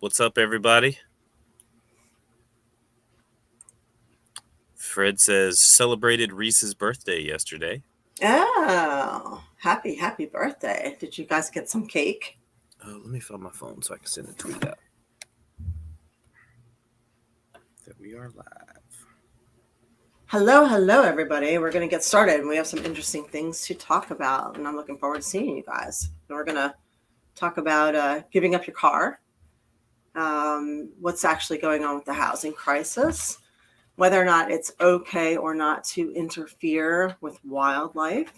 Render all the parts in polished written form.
What's up, everybody? Fred says celebrated Reese's birthday yesterday. Oh, happy birthday. Did you guys get some cake? Let me find my phone so I can send a tweet out that we are live. Hello, everybody. We're going to get started, and we have some interesting things to talk about, and I'm looking forward to seeing you guys. And we're going to talk about giving up your car, what's actually going on with the housing crisis, whether or not it's okay or not to interfere with wildlife.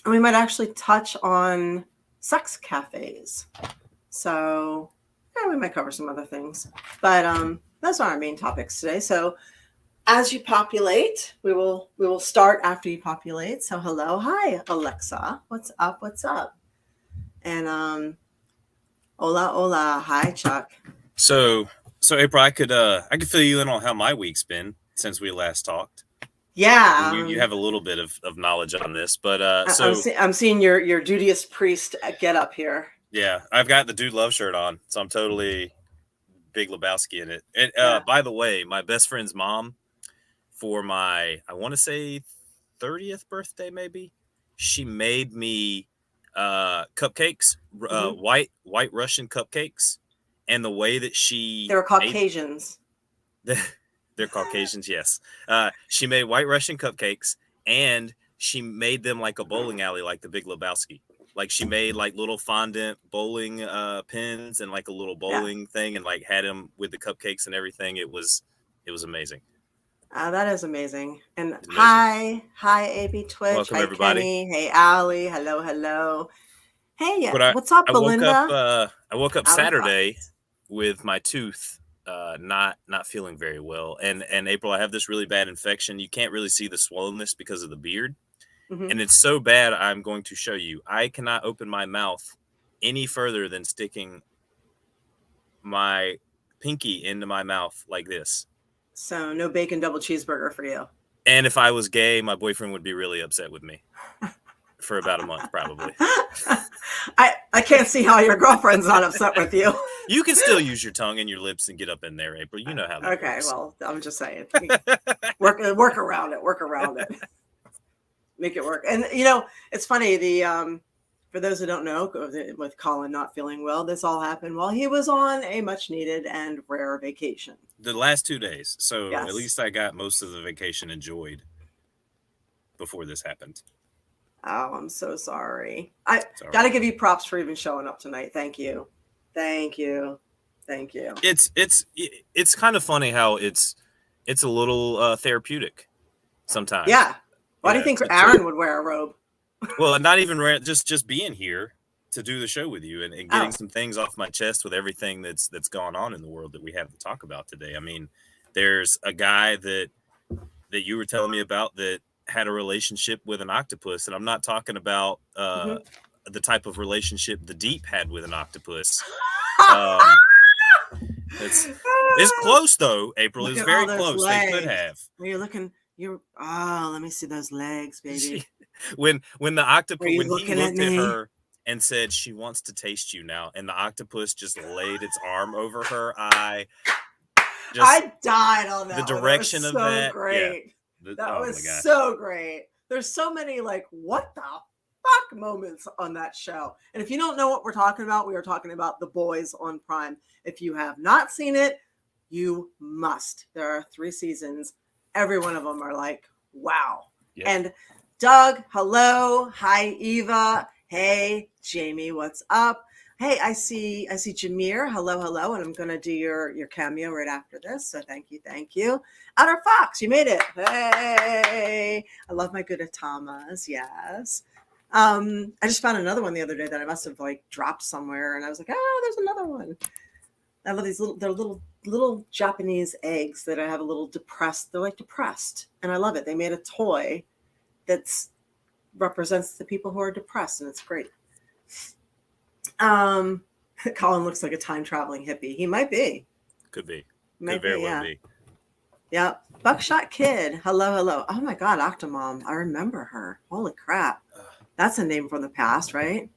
And we might actually touch on sex cafes. So, yeah, we might cover some other things. But those are our main topics today. So, as you populate, we will start after you populate. So, hello, hi, Alexa. What's up? And hola, hi, Chuck. So April, I could fill you in on how my week's been since we last talked. Yeah, you have a little bit of knowledge on this, but I'm seeing your duteous priest get up here. Yeah, I've got the Dude Love shirt on, so I'm totally Big Lebowski in it. And by the way, my best friend's mom, for my, I want to say 30th birthday, maybe, she made me cupcakes, white Russian cupcakes, and the way that they were Caucasians. They're Caucasians, yes. She made white Russian cupcakes, and she made them like a bowling alley, like the Big Lebowski. Like she made like little fondant bowling pins and like a little bowling thing, and like had them with the cupcakes and everything. It was amazing. That is amazing. And hi, AB Twitch. Welcome, hi, everybody. Kenny. Hey, Allie. Hello. Hey, what's up, Belinda? I woke up Saturday with my tooth not feeling very well, and April, I have this really bad infection. You can't really see the swollenness because of the beard. Mm-hmm. And it's so bad, I'm going to show you. I cannot open my mouth any further than sticking my pinky into my mouth like this. So no bacon double cheeseburger for you. And if I was gay, my boyfriend would be really upset with me for about a month, probably. I can't see how your girlfriend's not upset with you. You can still use your tongue and your lips and get up in there, April. You know how that works. Well, I'm just saying. Work around it. Make it work. And it's funny, for those who don't know, with Colin not feeling well, this all happened while he was on a much needed and rare vacation. The last 2 days. So yes. At least I got most of the vacation enjoyed before this happened. Oh, I'm so sorry. I got to give you props for even showing up tonight. Thank you. It's kind of funny how it's a little therapeutic sometimes. Yeah. Why do you think Aaron would wear a robe? Well, not even just being here to do the show with you and getting some things off my chest with everything that's gone on in the world that we have to talk about today. I mean, there's a guy that you were telling me about that had a relationship with an octopus, and I'm not talking about the type of relationship the Deep had with an octopus. It's close though, April. It's very close. Legs. They could have. Let me see those legs, baby. when the octopus, when he looked at her and said she wants to taste you now, and the octopus just laid its arm over her, I died on that. The direction of that, great. Yeah. That was so great. There's so many like what the fuck moments on that show. And if you don't know what we're talking about, we are talking about The Boys on Prime. If you have not seen it, you must. There are 3 seasons. Every one of them are like, wow. Yeah. And Doug, hello. Hi, Eva. Hey, Jamie, what's up? Hey, I see Jameer. Hello. And I'm going to do your cameo right after this. So thank you. Outer Fox, you made it. Hey, I love my good Atamas. Yes. I just found another one the other day that I must have like dropped somewhere. And I was like, there's another one. I love these little Japanese eggs that I have a little depressed. They're like depressed. And I love it. They made a toy that's represents the people who are depressed. And it's great. Colin looks like a time traveling hippie. He might be. Could be. Could very well be. Yeah. Buckshot Kid. Hello. Oh my God, Octomom. I remember her. Holy crap. That's a name from the past, right?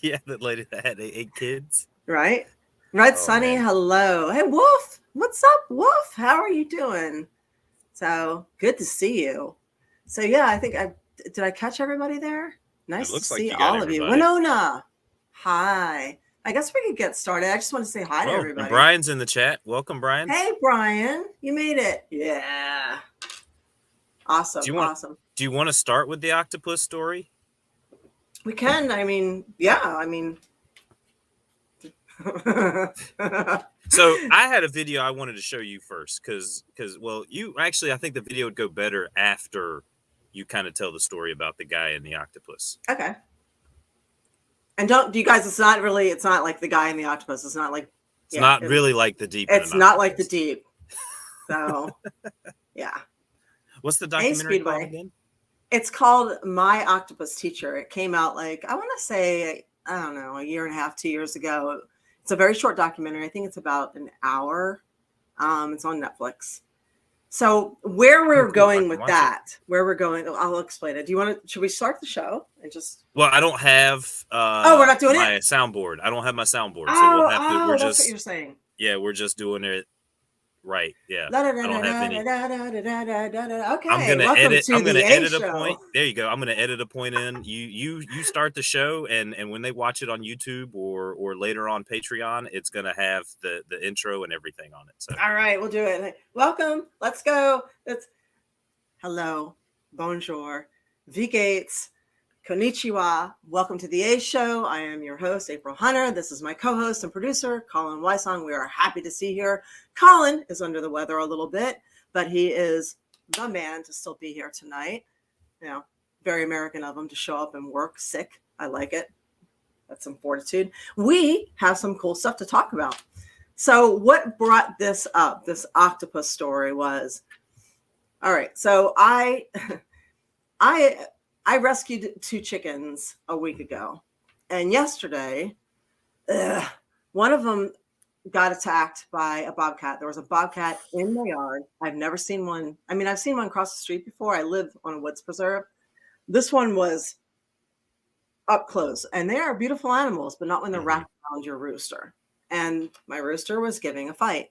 Yeah, that lady that had 8 kids. Right? Right, Oh, Sunny, man. hello. Hey, Wolf, what's up, Wolf? How are you doing? So good to see you. So yeah, I think did I catch everybody there? Nice to looks like see you got all of you. everybody. Winona, hi. I guess we could get started. I just want to say hi to Oh, and everybody. Brian's in the chat. Welcome, Brian. Hey, Brian, you made it. Yeah. Awesome. Awesome. Do you want to start with the octopus story? We can. I mean, yeah. I mean. So I had a video I wanted to show you first because well, you actually, I think the video would go better after you kind of tell the story about the guy and the octopus. Okay. And do you guys, it's not like the guy in the octopus. It's not like, it's not really like the deep. It's not like the deep. So yeah. What's the documentary called again? It's called My Octopus Teacher. It came out like, I want to say, I don't know, a year and a half, 2 years ago. It's a very short documentary. I think it's about an hour. It's on Netflix. So where we're going with that, where we're going, I'll explain it. Should we start the show and just? Well, I don't have. We're not doing my soundboard. I don't have my soundboard, so we'll have to. We're that's just. What you're saying. Yeah, we're just doing it. Right. Yeah. I don't have any. Okay. I'm gonna edit a point. There you go. I'm gonna edit a point in. You start the show, and when they watch it on YouTube or later on Patreon, it's gonna have the intro and everything on it. So all right, we'll do it. Welcome. Let's go. Hello, bonjour, V Gates, konnichiwa. Welcome to the A Show. I am your host, April Hunter. This is my co-host and producer, Colin Wysong. We are happy to see you here. Colin is under the weather a little bit, but he is the man to still be here tonight. You know, very American of him to show up and work sick. I like it. That's some fortitude. We have some cool stuff to talk about. So what brought this up, this octopus story, was, all right, so I rescued 2 chickens a week ago, and yesterday, one of them got attacked by a bobcat. There was a bobcat in my yard. I've never seen one. I mean, I've seen one cross the street before. I live on a woods preserve. This one was up close, and they are beautiful animals, but not when they're wrapped around your rooster. And my rooster was giving a fight.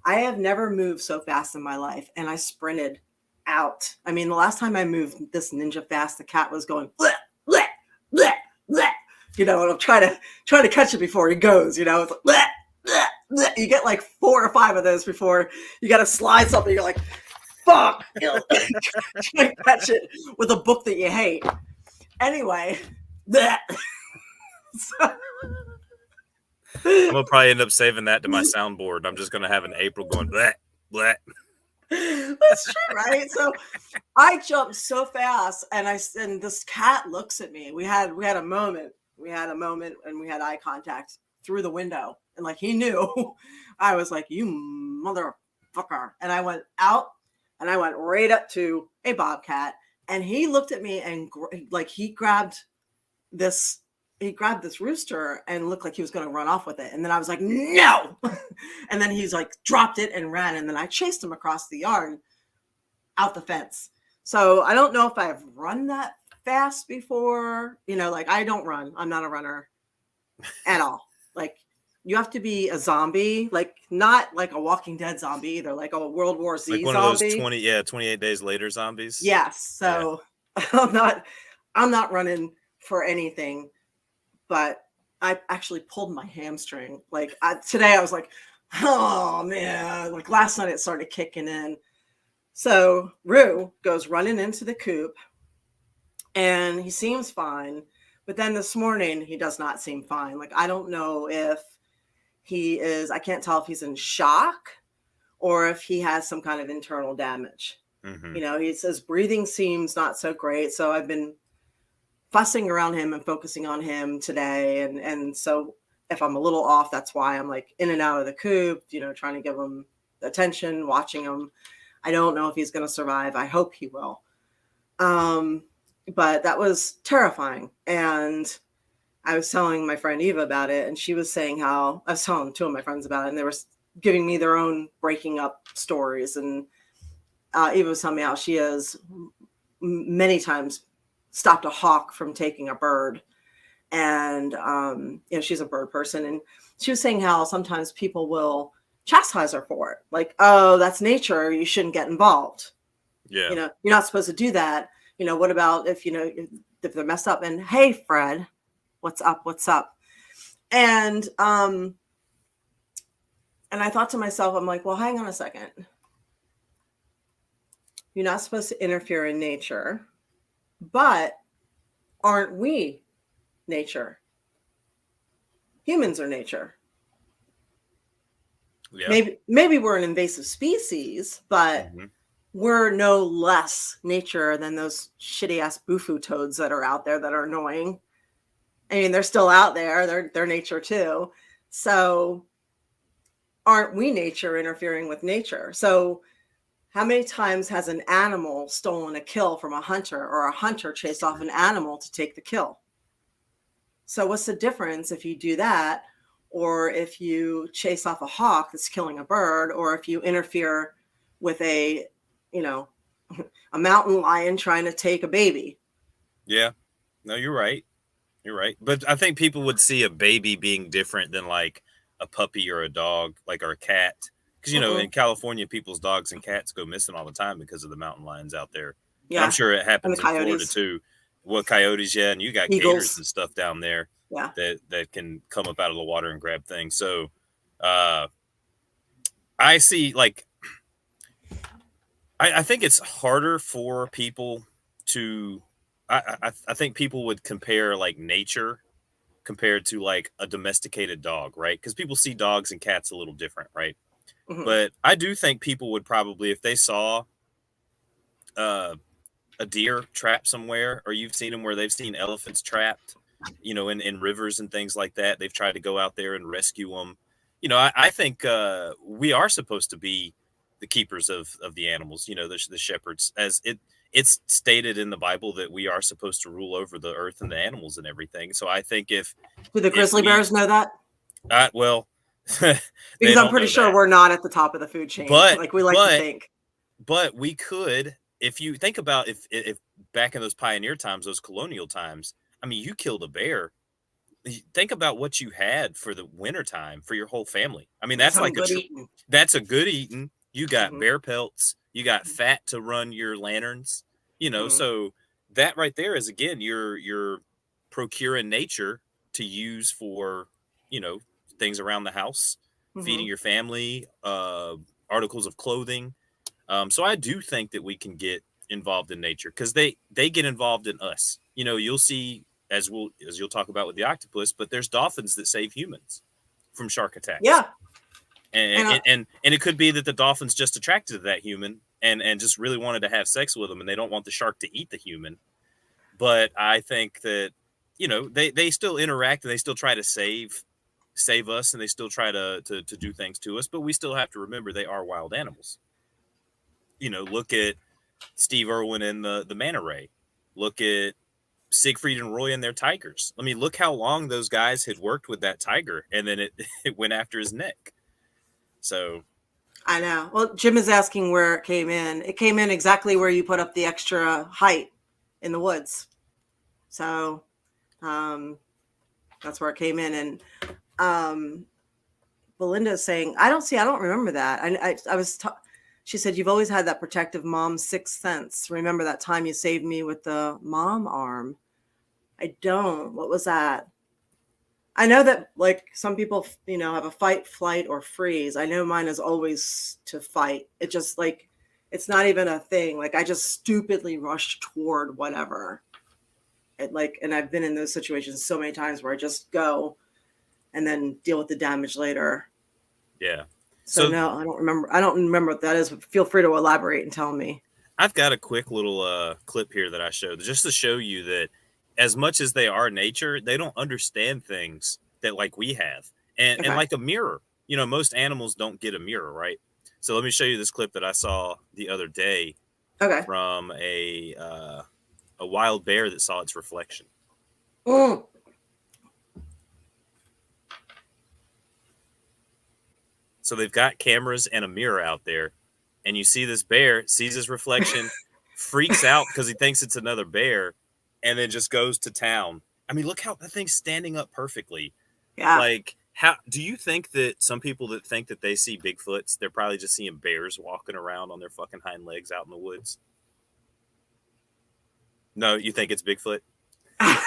I have never moved so fast in my life, and I sprinted out. I mean, the last time I moved this ninja fast, the cat was going bleh, bleh, bleh, bleh. You know, and I'm trying to catch it before he goes. You know, it's like bleh, bleh, bleh. You get like 4 or 5 of those before you got to slide something. You're like, fuck, trying to catch it with a book that you hate. Anyway, bleh. So, I'm gonna probably end up saving that to my soundboard. I'm just gonna have an April going bleh, bleh. That's true, right? So I jumped so fast, and this cat looks at me. We had a moment. We had a moment, and we had eye contact through the window, and like he knew. I was like, "You motherfucker!" And I went out, and I went right up to a bobcat, and he looked at me, and he grabbed this rooster and looked like he was going to run off with it. And then I was like, no. And then he's like dropped it and ran. And then I chased him across the yard out the fence. So I don't know if I've run that fast before, you know, like I don't run. I'm not a runner at all. Like you have to be a zombie, like not like a Walking Dead zombie either, like a World War Z like one zombie. Of those 28 days later zombies. Yes. So yeah. I'm not running for anything. But I actually pulled my hamstring. Like today I was like, oh man, like last night it started kicking in. So Rue goes running into the coop and he seems fine. But then this morning he does not seem fine. Like, I don't know if I can't tell if he's in shock or if he has some kind of internal damage. You know, he says breathing seems not so great. So I've been fussing around him and focusing on him today. And so if I'm a little off, that's why I'm like in and out of the coop, you know, trying to give him attention, watching him. I don't know if he's going to survive. I hope he will. But that was terrifying. And I was telling my friend Eva about it, and she was saying how I was telling 2 of my friends about it, and they were giving me their own breaking up stories. And Eva was telling me how she has many times stopped a hawk from taking a bird. And, you know, she's a bird person. And she was saying how sometimes people will chastise her for it. Like, oh, that's nature. You shouldn't get involved. Yeah. You know, you're not supposed to do that. You know, what about if, you know, if they're messed up? And hey, Fred, what's up? What's up? And I thought to myself, I'm like, well, hang on a second. You're not supposed to interfere in nature, but aren't we nature? Humans are nature. Yeah. Maybe we're an invasive species, but we're no less nature than those shitty ass bufu toads that are out there that are annoying. I mean, they're still out there. They're nature too. So aren't we nature interfering with nature? So how many times has an animal stolen a kill from a hunter, or a hunter chased off an animal to take the kill? So what's the difference if you do that, or if you chase off a hawk that's killing a bird, or if you interfere with a, you know, a mountain lion trying to take a baby? Yeah. No, you're right. You're right. But I think people would see a baby being different than like a puppy or a dog, like, or a cat. Because, you know, in California, people's dogs and cats go missing all the time because of the mountain lions out there. Yeah. And I'm sure it happens in Florida too. Well, coyotes, yeah. And you got Eagles, gators and stuff down there, yeah, that can come up out of the water and grab things. So I see, like, I think it's harder for people to, I think people would compare like nature compared to like a domesticated dog, right? Because people see dogs and cats a little different, right? But I do think people would probably, if they saw a deer trapped somewhere, or you've seen them where they've seen elephants trapped, you know, in rivers and things like that, they've tried to go out there and rescue them. You know, I think we are supposed to be the keepers of the animals, you know, the shepherds, as it's stated in the Bible that we are supposed to rule over the earth and the animals and everything. So I think do the grizzly bears know that? Well, because I'm pretty sure we're not at the top of the food chain, like we like to think. But we could, if you think about if back in those pioneer times, those colonial times, I mean, you killed a bear. Think about what you had for the winter time for your whole family. I mean, that's like that's a good eating. You got bear pelts. You got fat to run your lanterns. You know, so that right there is, again, you're procuring nature to use for, you know, things around the house, feeding your family, articles of clothing. So I do think that we can get involved in nature, because they get involved in us. You know, you'll see, as you'll talk about with the octopus, but there's dolphins that save humans from shark attacks. Yeah. And it could be that the dolphin's just attracted to that human and just really wanted to have sex with them, and they don't want the shark to eat the human. But I think that, you know, they still interact, and they still try to save us, and they still try to do things to us, but we still have to remember they are wild animals. You know, look at Steve Irwin and the manta ray. Look at Siegfried and Roy and their tigers. I mean, look how long those guys had worked with that tiger, and then it went after his neck. So I know. Well, Jim is asking where it came in. It came in exactly where you put up the extra height in the woods. So that's where it came in. And Belinda's saying, I don't remember that. She said, you've always had that protective mom sixth sense. Remember that time you saved me with the mom arm? I don't. What was that? I know that, like, some people, you know, have a fight, flight, or freeze. I know mine is always to fight. It just, like, it's not even a thing. Like, I just stupidly rush toward whatever. And I've been in those situations so many times where I just go and then deal with the damage later. Yeah. So no, I don't remember. I don't remember what that is. But feel free to elaborate and tell me. I've got a quick little clip here that I showed just to show you that as much as they are nature, they don't understand things that like we have. And like a mirror, you know, most animals don't get a mirror, right? So let me show you this clip that I saw the other day from a wild bear that saw its reflection. So they've got cameras and a mirror out there, and you see this bear sees his reflection, freaks out because he thinks it's another bear, and then just goes to town. I mean, look how that thing's standing up perfectly. Yeah. Like, How do you think that some people that think that they see Bigfoots, they're probably just seeing bears walking around on their fucking hind legs out in the woods? No, you think it's Bigfoot? I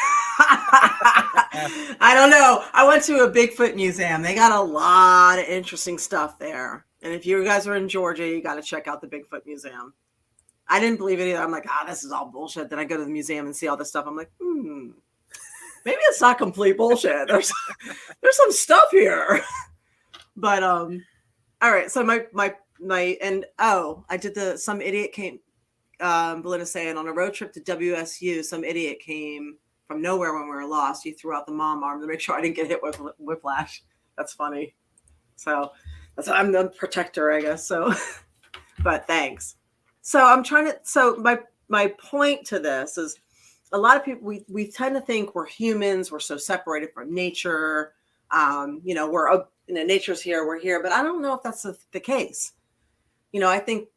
don't know. I went to a Bigfoot museum. They got a lot of interesting stuff there. And if you guys are in Georgia, you got to check out the Bigfoot Museum. I didn't believe it either. I'm like, this is all bullshit. Then I go to the museum and see all this stuff. I'm like, maybe it's not complete bullshit. There's some stuff here. But all right. So I did some idiot came. Belinda saying on a road trip to WSU, some idiot came from nowhere when we were lost. He threw out the mom arm to make sure I didn't get hit with whiplash. That's funny. So I'm the protector, I guess. So, but thanks. So I'm trying to. So my point to this is, a lot of people we tend to think we're humans. We're so separated from nature. We're nature's here. We're here, but I don't know if that's the case. I think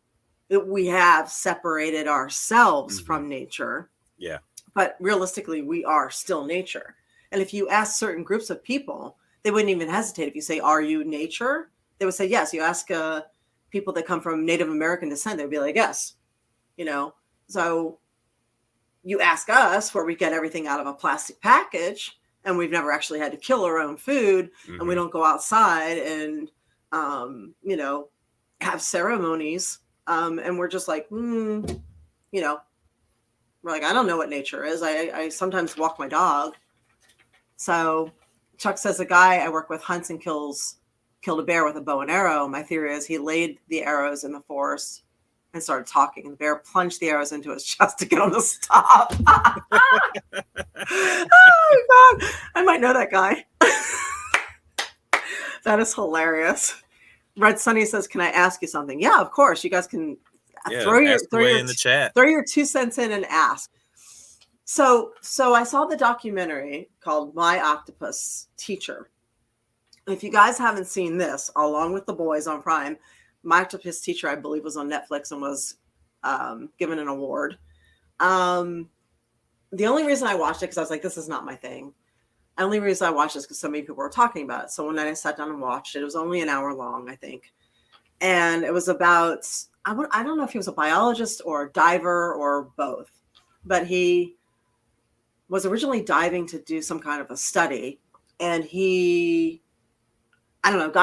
that we have separated ourselves from nature. Yeah. But realistically, we are still nature. And if you ask certain groups of people, they wouldn't even hesitate. If you say, "Are you nature?" They would say yes. You ask people that come from Native American descent, they'd be like, yes. So you ask us, where we get everything out of a plastic package, and we've never actually had to kill our own food, and we don't go outside and have ceremonies, and we're just like, we're like, I don't know what nature is. I sometimes walk my dog. So Chuck says a guy I work with hunts and killed a bear with a bow and arrow. My theory is he laid the arrows in the forest and started talking. And the bear plunged the arrows into his chest to get him to stop. Oh, God. I might know that guy. That is hilarious. Red Sunny says, can I ask you something? Yeah, of course. You guys can throw your in the chat. Throw your 2 cents in and ask. So I saw the documentary called My Octopus Teacher. If you guys haven't seen this, along with The Boys on Prime, My Octopus Teacher, I believe, was on Netflix and was given an award. The only reason I watched it, because I was like, this is not my thing. The only reason I watched it is because so many people were talking about it. So one night I sat down and watched it. It was only an hour long, I think. And it was about, I don't know if he was a biologist or a diver or both, but he was originally diving to do some kind of a study. And he, I don't want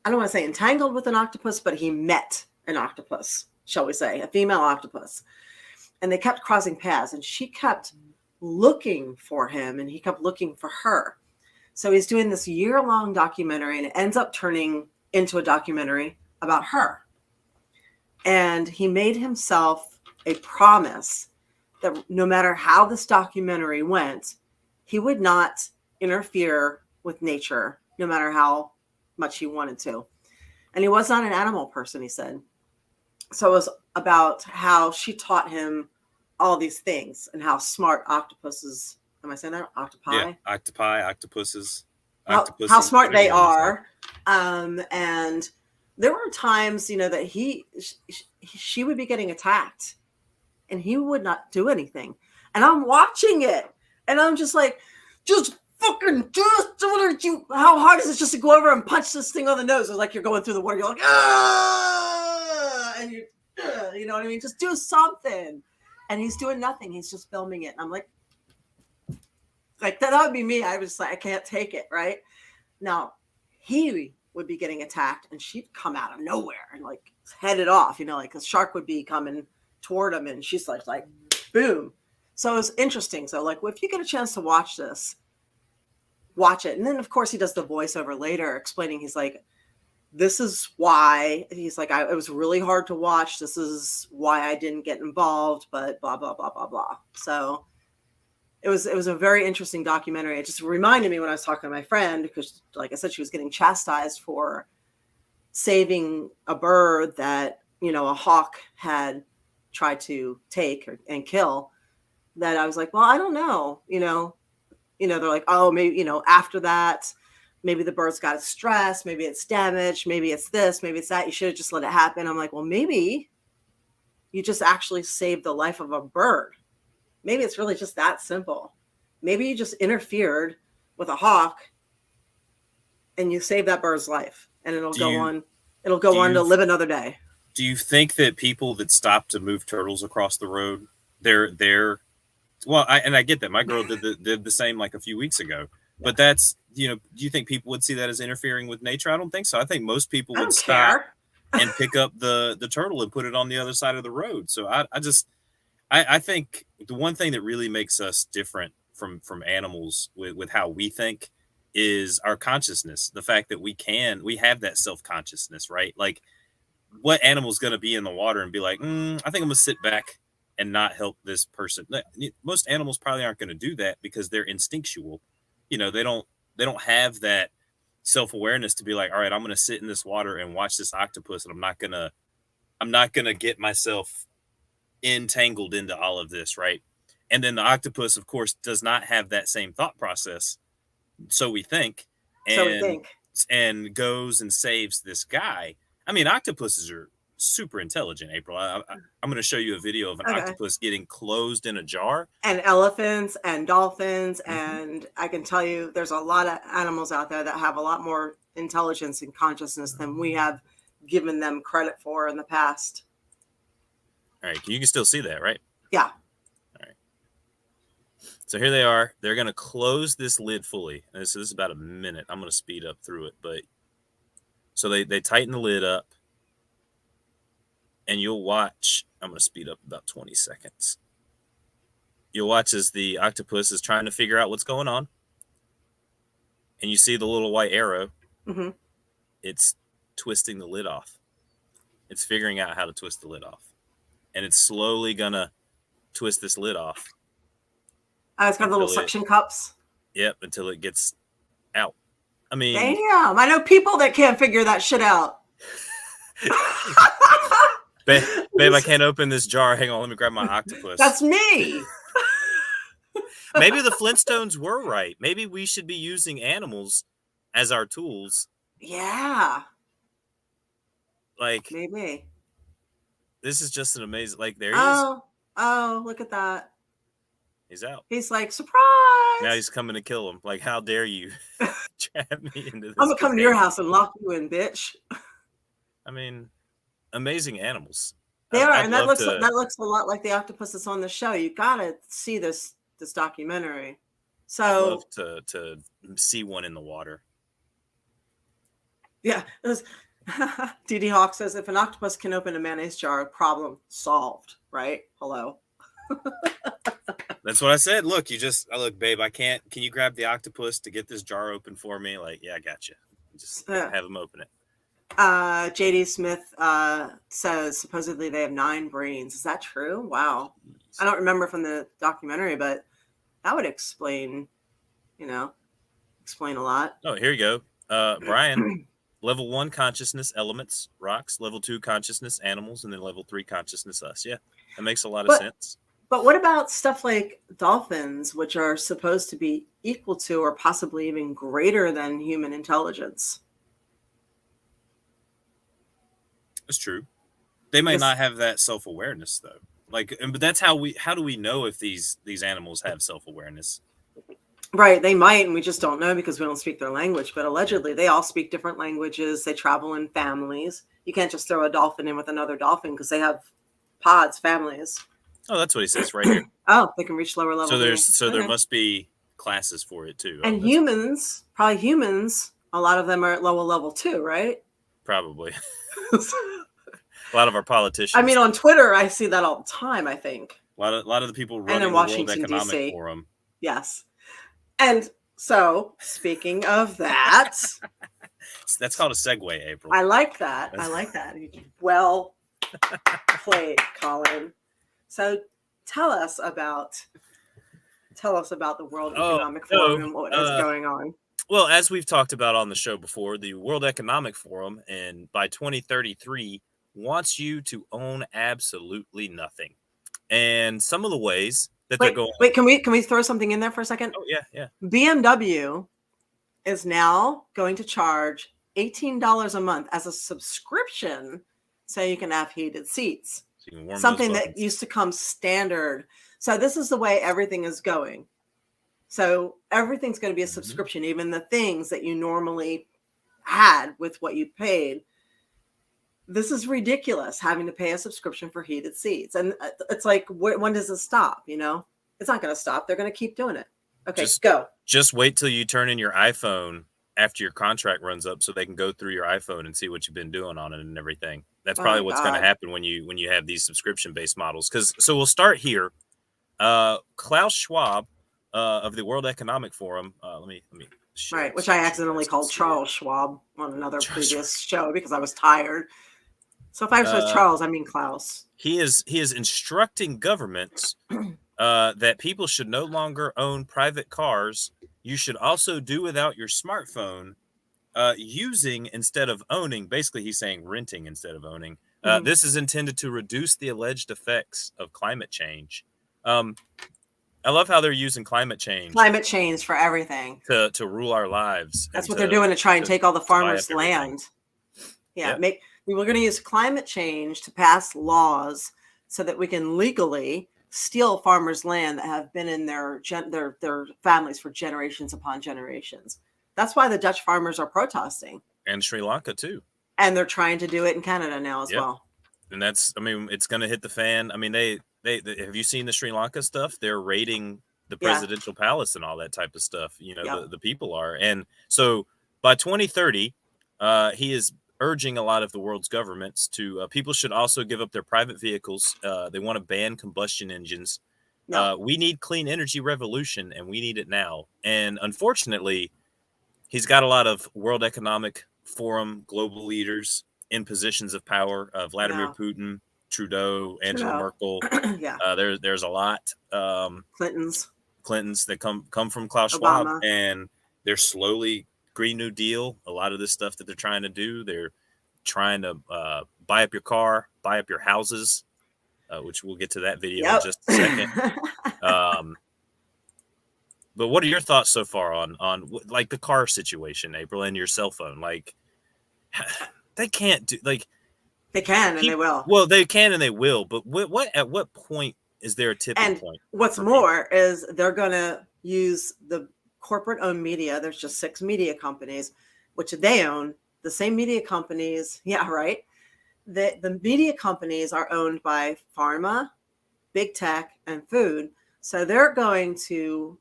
to say entangled with an octopus, but he met an octopus, shall we say, a female octopus. And they kept crossing paths, and she kept looking for him, and he kept looking for her. So he's doing this year-long documentary, and it ends up turning into a documentary about her. And he made himself a promise that no matter how this documentary went, he would not interfere with nature, no matter how much he wanted to. And he was not an animal person, he said. So it was about how she taught him all these things and how smart octopuses, am I saying that? Octopi? Yeah, octopi, octopuses. How smart they are. And there were times, that she would be getting attacked and he would not do anything. And I'm watching it and I'm just like, just fucking do it. How hard is it just to go over and punch this thing on the nose? It's like you're going through the water. You're like, ah! And you know what I mean? Just do something. And he's doing nothing. He's just filming it. And I'm like that would be me. I was like, I can't take it. Right now, he would be getting attacked and she'd come out of nowhere and like head it off, like a shark would be coming toward him. And she's like, boom. So it was interesting. So like, if you get a chance to watch this, watch it. And then of course he does the voiceover later explaining, he's like, this is why, he's like, it was really hard to watch. This is why I didn't get involved, but blah, blah, blah, blah, blah. So it was a very interesting documentary. It just reminded me when I was talking to my friend, because like I said, she was getting chastised for saving a bird that, a hawk had tried to take and kill, that I was like, well, I don't know, they're like, oh, maybe, after that, maybe the bird's got stressed, maybe it's damaged, maybe it's this, maybe it's that. You should have just let it happen. I'm like, well, maybe you just actually saved the life of a bird. Maybe it's really just that simple. Maybe you just interfered with a hawk, and you save that bird's life, and it'll go on to live another day. Do you think that people that stop to move turtles across the road, they're well, I get that. My girl did the same like a few weeks ago. But that's, do you think people would see that as interfering with nature? I don't think so. I think most people would stop and pick up the turtle and put it on the other side of the road. So I think the one thing that really makes us different from animals with how we think is our consciousness. The fact that we have that self-consciousness, right? Like, what animal's going to be in the water and be like, I think I'm going to sit back and not help this person? Most animals probably aren't going to do that because they're instinctual. They don't have that self-awareness to be like, all right, I'm going to sit in this water and watch this octopus, and I'm not going to get myself entangled into all of this, right? And then the octopus, of course, does not have that same thought process. So we think, and goes and saves this guy. I mean, octopuses are super intelligent, April. I'm going to show you a video of an octopus getting closed in a jar. And elephants and dolphins. And I can tell you there's a lot of animals out there that have a lot more intelligence and consciousness than we have given them credit for in the past. All right. You can still see that, right? Yeah. All right. So here they are. They're going to close this lid fully. And this is about a minute. I'm going to speed up through it. But so they tighten the lid up. And you'll watch, I'm going to speed up about 20 seconds. You'll watch as the octopus is trying to figure out what's going on. And you see the little white arrow. Mm-hmm. It's twisting the lid off. It's figuring out how to twist the lid off. And it's slowly going to twist this lid off. It's got little suction cups. Yep, until it gets out. I mean, damn, I know people that can't figure that shit out. Babe, I can't open this jar. Hang on, let me grab my octopus. That's me. Maybe the Flintstones were right. Maybe we should be using animals as our tools. Yeah. Like, maybe. This is just an amazing, like, there he is. Oh, look at that. He's out. He's like, surprise. Now he's coming to kill him. Like, how dare you trap me into this? I'm going to come to your house and lock you in, bitch. I mean, amazing animals. They are, and that looks a lot like the octopus that's on the show. You gotta see this documentary. So I'd love to see one in the water. Yeah, D.D. Hawk says if an octopus can open a mayonnaise jar, problem solved. Right? Hello. That's what I said. Look, look, babe. I can't. Can you grab the octopus to get this jar open for me? Like, yeah, I got you. Just have him open it. JD Smith says supposedly they have 9 brains. Is that true? Wow. I don't remember from the documentary, but that would explain a lot. Oh, here you go. Brian, level 1 consciousness elements, rocks, level 2 consciousness animals, and then level 3 consciousness us. Yeah, that makes a lot of sense. But what about stuff like dolphins, which are supposed to be equal to or possibly even greater than human intelligence? That's true. They may not have that self-awareness though. Like, but that's how do we know if these animals have self-awareness? Right. They might, and we just don't know because we don't speak their language, but allegedly they all speak different languages. They travel in families. You can't just throw a dolphin in with another dolphin because they have pods, families. Oh, that's what he says right here. Oh, they can reach lower levels. So there must be classes for it too. And humans, a lot of them are at lower level too, right? Probably. A lot of our politicians. I mean, on Twitter, I see that all the time, I think. A lot of the people running the World Economic Forum. Yes. And so, speaking of that. That's called a segue, April. I like that. Well played, Colin. So, tell us about the World Economic Forum and what is going on. Well, as we've talked about on the show before, the World Economic Forum, and by 2033, wants you to own absolutely nothing. And some of the ways that they're going. Wait, can we throw something in there for a second? Oh, yeah. BMW is now going to charge $18 a month as a subscription so you can have heated seats. So you can warm something that used to come standard. So this is the way everything is going. So everything's going to be a subscription, even the things that you normally had with what you paid. This is ridiculous, having to pay a subscription for heated seats. And it's like, when does it stop? You know, it's not going to stop. They're going to keep doing it. Okay, go. Just wait till you turn in your iPhone after your contract runs up, so they can go through your iPhone and see what you've been doing on it and everything. That's probably what's going to happen when you have these subscription-based models. So we'll start here. Klaus Schwab of the World Economic Forum. Let me right, which I accidentally called Charles Schwab on another previous show because I was tired. So if I was Charles, I mean Klaus. He is instructing governments that people should no longer own private cars. You should also do without your smartphone, using instead of owning. Basically, he's saying renting instead of owning. This is intended to reduce the alleged effects of climate change. I love how they're using climate change for everything to rule our lives. That's what they're doing, to try and take all the farmers' land. Yeah, we were going to use climate change to pass laws so that we can legally steal farmers' land that have been in their families for generations upon generations. That's why the Dutch farmers are protesting, and Sri Lanka too. And they're trying to do it in Canada now as well. And that's, I mean, it's going to hit the fan. I mean, they have you seen the Sri Lanka stuff? They're raiding the presidential palace and all that type of stuff. You know, the people are. And so by 2030, he is urging a lot of the world's governments to, people should also give up their private vehicles. They want to ban combustion engines. We need clean energy revolution, and we need it now. And unfortunately, he's got a lot of World Economic Forum global leaders in positions of power. Vladimir Putin, Trudeau, Angela Merkel. There's a lot. Clintons that come from Klaus Schwab, and they're slowly Green New Deal. A lot of this stuff that they're trying to do, they're trying to buy up your car, buy up your houses, which we'll get to that video in just a second. But what are your thoughts so far on like the car situation, April, and your cell phone? Like, they can't do, like, they can and they will. Well, they can and they will, but at what point is there a tipping point? What's more is they're going to use the corporate-owned media. There's just 6 media companies, which they own. The same media companies, the media companies are owned by pharma, big tech, and food. So they're going to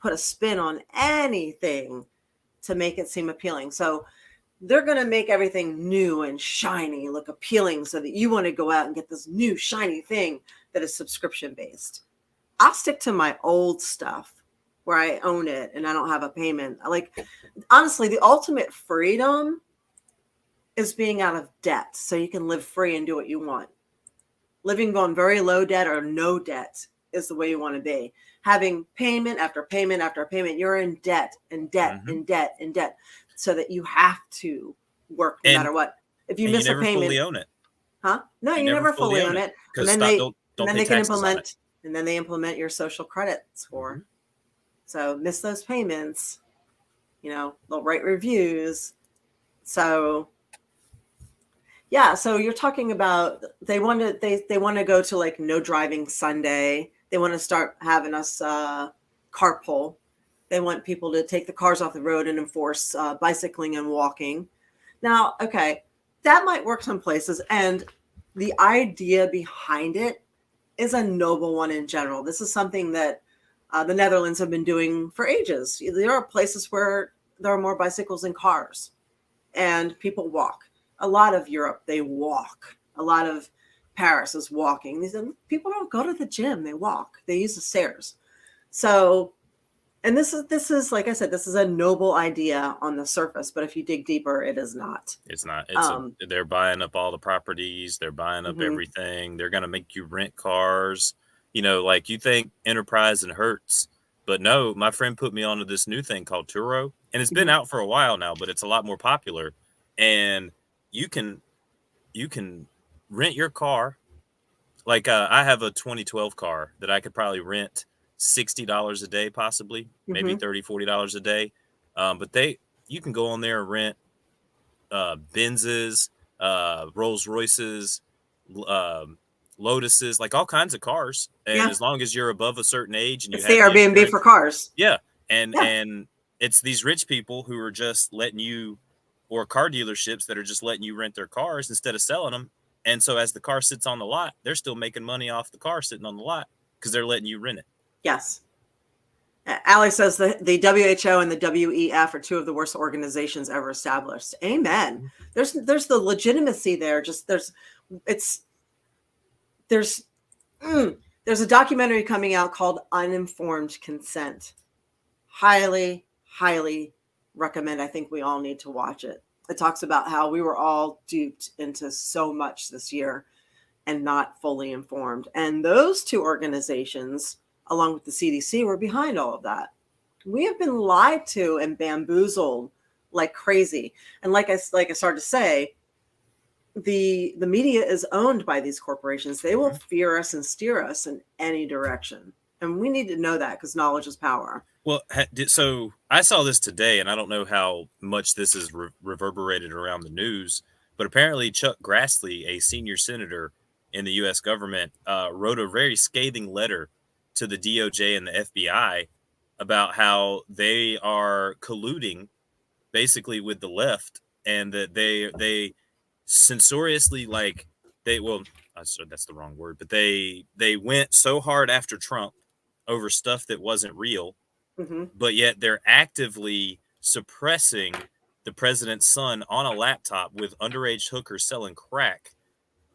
put a spin on anything to make it seem appealing. So they're going to make everything new and shiny look appealing so that you want to go out and get this new shiny thing that is subscription based. I'll stick to my old stuff where I own it and I don't have a payment. Honestly, the ultimate freedom is being out of debt so you can live free and do what you want. Living on very low debt or no debt is the way you want to be. Having payment after payment after payment, you're in debt and debt and debt and debt, so that you have to work no matter what. If you miss a payment, fully own it. Huh? No, you never fully own it. And then they can implement, and then they implement your social credit score. So miss those payments, they'll write reviews. So so you're talking about they want to go to like no driving Sunday. They want to start having us carpool. They want people to take the cars off the road and enforce bicycling and walking. Now, okay, that might work some places. And the idea behind it is a noble one in general. This is something that the Netherlands have been doing for ages. There are places where there are more bicycles than cars, and people walk. A lot of Europe, they walk. A lot of Paris is walking. These people don't go to the gym; they walk. They use the stairs. So, and this is like I said, this is a noble idea on the surface, but if you dig deeper, it is not. It's not. They're buying up all the properties. They're buying up everything. They're going to make you rent cars. Like you think Enterprise and Hertz, but no. My friend put me onto this new thing called Turo, and it's been out for a while now, but it's a lot more popular. And you can rent your car. Like I have a 2012 car that I could probably rent $60 a day, possibly maybe $30-$40 a day. But you can go on there and rent Benzes, Rolls Royces, Lotuses, like all kinds of cars. And as long as you're above a certain age and you it's have the Airbnb for cars. Yeah. And it's these rich people who are just letting you, or car dealerships that are just letting you rent their cars instead of selling them. And so as the car sits on the lot, they're still making money off the car sitting on the lot because they're letting you rent it. Yes. Allie says the WHO and the WEF are two of the worst organizations ever established. Amen. There's the legitimacy there. Just there's a documentary coming out called Uninformed Consent. Highly, highly recommend. I think we all need to watch it. It talks about how we were all duped into so much this year and not fully informed. And those two organizations, along with the CDC, were behind all of that. We have been lied to and bamboozled like crazy. And like I started to say, the media is owned by these corporations. They will fear us and steer us in any direction. And we need to know that because knowledge is power. Well, so I saw this today, and I don't know how much this is reverberated around the news, but apparently Chuck Grassley, a senior senator in the U.S. government, wrote a very scathing letter to the DOJ and the FBI about how they are colluding basically with the left, and that they censoriously, like that's the wrong word, but they went so hard after Trump over stuff that wasn't real. But yet they're actively suppressing the president's son on a laptop with underage hookers selling crack.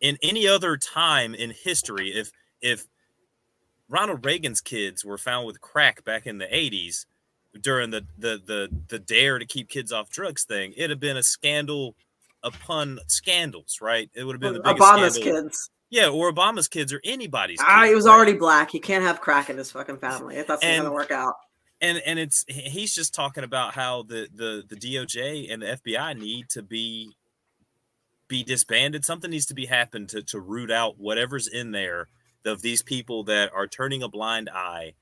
In any other time in history, if Ronald Reagan's kids were found with crack back in the 80s during the dare to keep kids off drugs thing, it'd have been a scandal upon scandals, right? It would have been the biggest Obama's scandal. Kids. Yeah, or Obama's kids or anybody's kids. He was already black. He can't have crack in his fucking family. If that's not going to work out. And he's just talking about how the DOJ and the FBI need to be disbanded. Something needs to be happen to root out whatever's in there of these people that are turning a blind eye.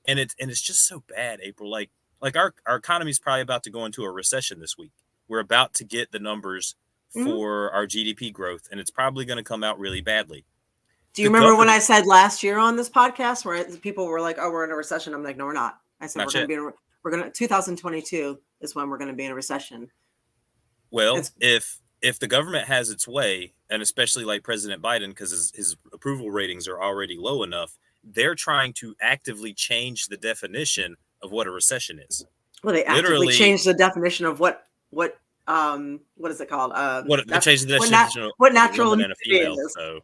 And it's just so bad, April. Like our economy is probably about to go into a recession this week. We're about to get the numbers for our GDP growth, and it's probably going to come out really badly. Do you remember when I said last year on this podcast where people were like, "Oh, we're in a recession"? I'm like, "No, we're not." I said we're going to 2022 is when we're going to be in a recession. Well, if the government has its way, and especially like President Biden, because his approval ratings are already low enough, they're trying to actively change the definition of what a recession is. Well, they actively changed the definition of what is it called? They changed the definition of what natural and a female is. So.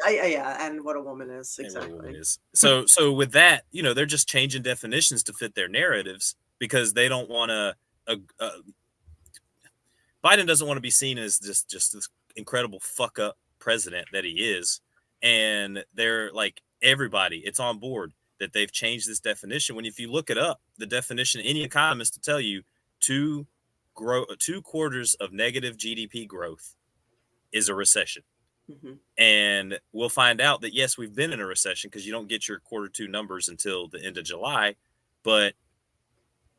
Yeah, and what a woman is exactly. What a woman is. So with that, they're just changing definitions to fit their narratives because they don't want to. Biden doesn't want to be seen as just this incredible fuck up president that he is, and they're like everybody. It's on board that they've changed this definition. When if you look it up, the definition, any economist will tell you 2 quarters of negative GDP growth is a recession. And we'll find out that, yes, we've been in a recession because you don't get your Q2 numbers until the end of July, but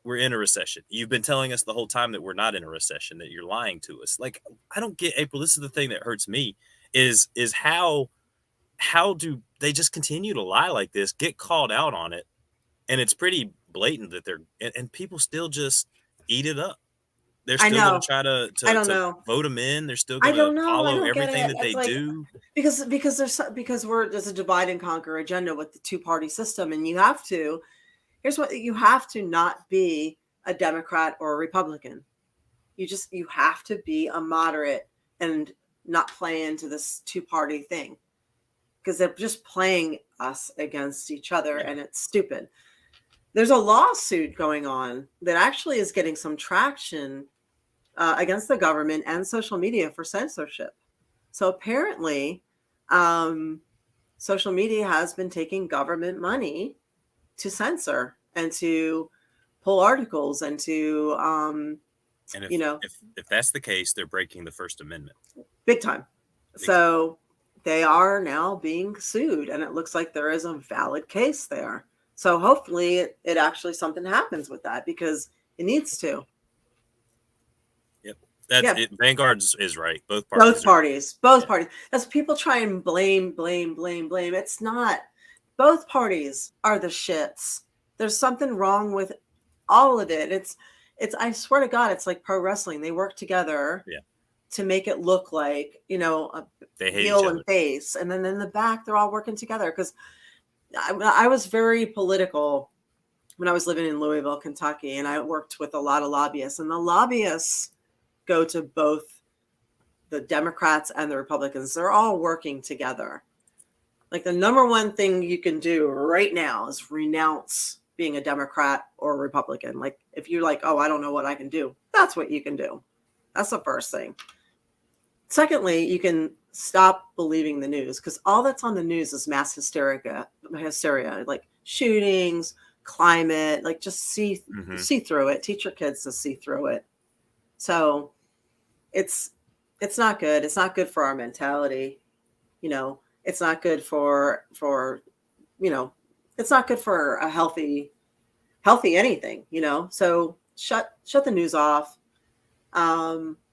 we're in a recession. You've been telling us the whole time that we're not in a recession, that you're lying to us. Like, I don't get, April, this is the thing that hurts me is how do they just continue to lie like this, get called out on it, and it's pretty blatant that and people still just eat it up. They're still going to try to vote them in. They're still going to follow everything that they do. Because there's a divide and conquer agenda with the 2-party system. And you have to not be a Democrat or a Republican. You have to be a moderate and not play into this 2-party thing. Because they're just playing us against each other, and it's stupid. There's a lawsuit going on that actually is getting some traction against the government and social media for censorship. So apparently, social media has been taking government money to censor and to pull articles and to, if that's the case, they're breaking the First Amendment. Big time. So they are now being sued, and it looks like there is a valid case there. So hopefully it actually something happens with that because it needs to. Yep. That's it. Vanguard is right. Both parties. Both parties. As people try and blame. It's not. Both parties are the shits. There's something wrong with all of it. It's. I swear to God, it's like pro wrestling. They work together. Yeah. To make it look like, they hate heel and face, and then in the back they're all working together. Because I was very political when I was living in Louisville, Kentucky, and I worked with a lot of lobbyists, and the lobbyists go to both the Democrats and the Republicans. They're all working together. Like the number one thing you can do right now is renounce being a Democrat or a Republican. Like if you're like, oh, I don't know what I can do, that's what you can do. That's the first thing. Secondly, you can stop believing the news, because all that's on the news is mass hysteria, like shootings, climate, like just see through it. Teach your kids to see through it. So it's not good. It's not good for our mentality. It's not good for it's not good for a healthy anything, So shut the news off.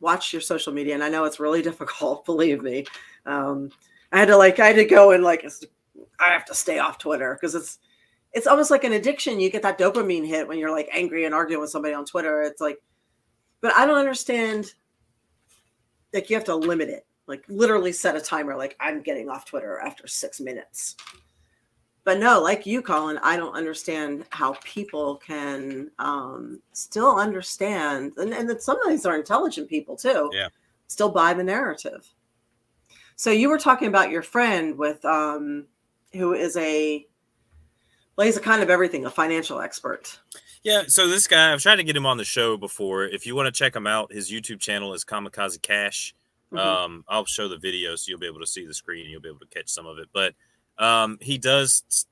Watch your social media. And I know it's really difficult, believe me. I had to go and I have to stay off Twitter, because it's almost like an addiction. You get that dopamine hit when you're like angry and arguing with somebody on Twitter. It's like, but I don't understand. Like you have to limit it, like literally set a timer. Like I'm getting off Twitter after 6 minutes. But no, like you, Colin, I don't understand how people can still understand, and that some of these are intelligent people too. Yeah, still buy the narrative. So you were talking about your friend with who is he's a kind of everything, a financial expert. Yeah. So this guy, I've tried to get him on the show before. If you want to check him out, his YouTube channel is Kamikaze Cash. I'll show the video so you'll be able to see the screen. You'll be able to catch some of it, but he does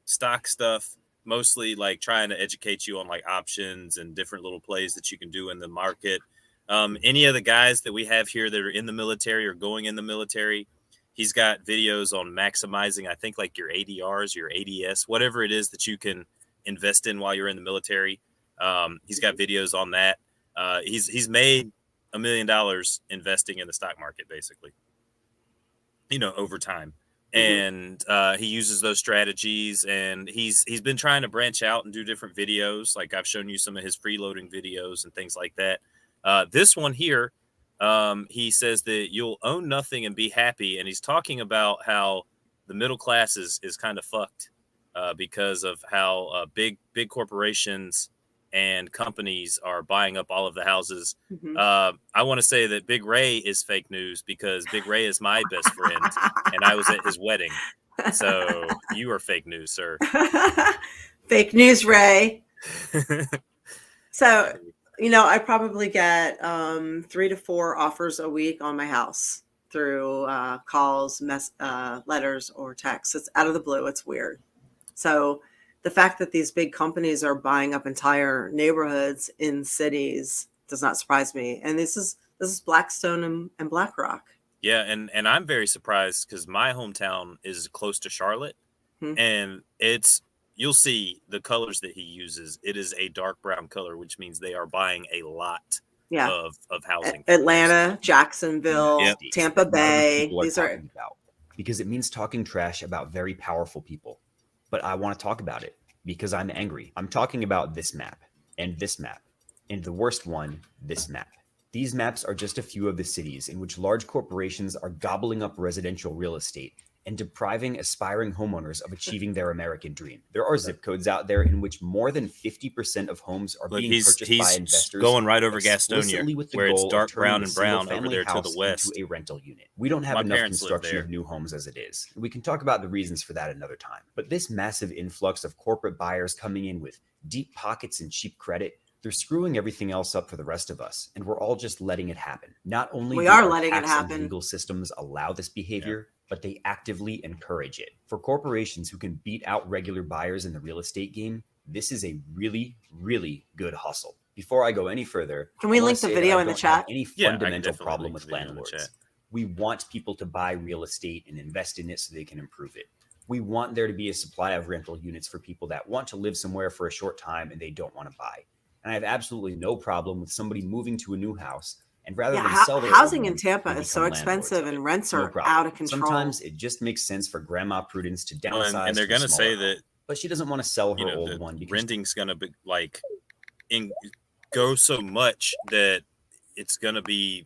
stock stuff, mostly like trying to educate you on like options and different little plays that you can do in the market. Any of the guys that we have here that are in the military or going in the military, he's got videos on maximizing, I think, like your ADRs, your ADS, whatever it is that you can invest in while you're in the military. He's got videos on that. He's made $1 million investing in the stock market, basically, over time. And he uses those strategies, and he's been trying to branch out and do different videos. Like I've shown you some of his freeloading videos and things like that. This one here, he says that you'll own nothing and be happy. And he's talking about how the middle class is kind of fucked because of how big corporations and companies are buying up all of the houses. I want to say that Big Ray is fake news, because Big Ray is my best friend and I was at his wedding. So you are fake news, sir. Fake news, Ray. So, I probably get 3 to 4 offers a week on my house through calls, letters, or texts. It's out of the blue. It's weird. So the fact that these big companies are buying up entire neighborhoods in cities does not surprise me. And this is Blackstone and BlackRock. Yeah, and I'm very surprised, because my hometown is close to Charlotte, and you'll see the colors that he uses. It is a dark brown color, which means they are buying a lot of housing. Atlanta, Jacksonville, Tampa Bay. These are because it means talking trash about very powerful people. But I want to talk about it because I'm angry. I'm talking about this map, and the worst one, this map. These maps are just a few of the cities in which large corporations are gobbling up residential real estate and depriving aspiring homeowners of achieving their American dream. There are zip codes out there in which more than 50% of homes are being purchased by investors. Going right over Gastonia, where it's dark brown and brown over there to the west. Into a rental unit. We don't have enough construction of new homes as it is. We can talk about the reasons for that another time. But this massive influx of corporate buyers coming in with deep pockets and cheap credit, they're screwing everything else up for the rest of us, and we're all just letting it happen. Not only we are letting it happen. Legal systems allow this behavior, but they actively encourage it. For corporations who can beat out regular buyers in the real estate game, this is a really, really good hustle. Before I go any further, can we link the video in the chat? Any fundamental problem with landlords. We want people to buy real estate and invest in it so they can improve it. We want there to be a supply of rental units for people that want to live somewhere for a short time and they don't want to buy. And I have absolutely no problem with somebody moving to a new house And rather than sell their housing old in one, Tampa they is so become landlords expensive of it. and rents No are problem. out of control. Sometimes it just makes sense for Grandma Prudence to downsize. And they're going to say that, but she doesn't want to sell her old the one because renting's going to be like go so much that it's going to be,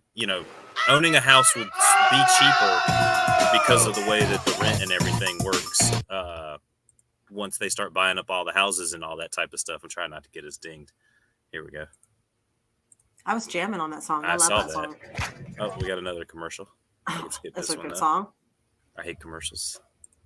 owning a house would be cheaper because of the way that the rent and everything works. Once they start buying up all the houses and all that type of stuff. I'm trying not to get us dinged. Here we go. I was jamming on that song. I love that song. Oh, we got another commercial. That's a good song. I hate commercials.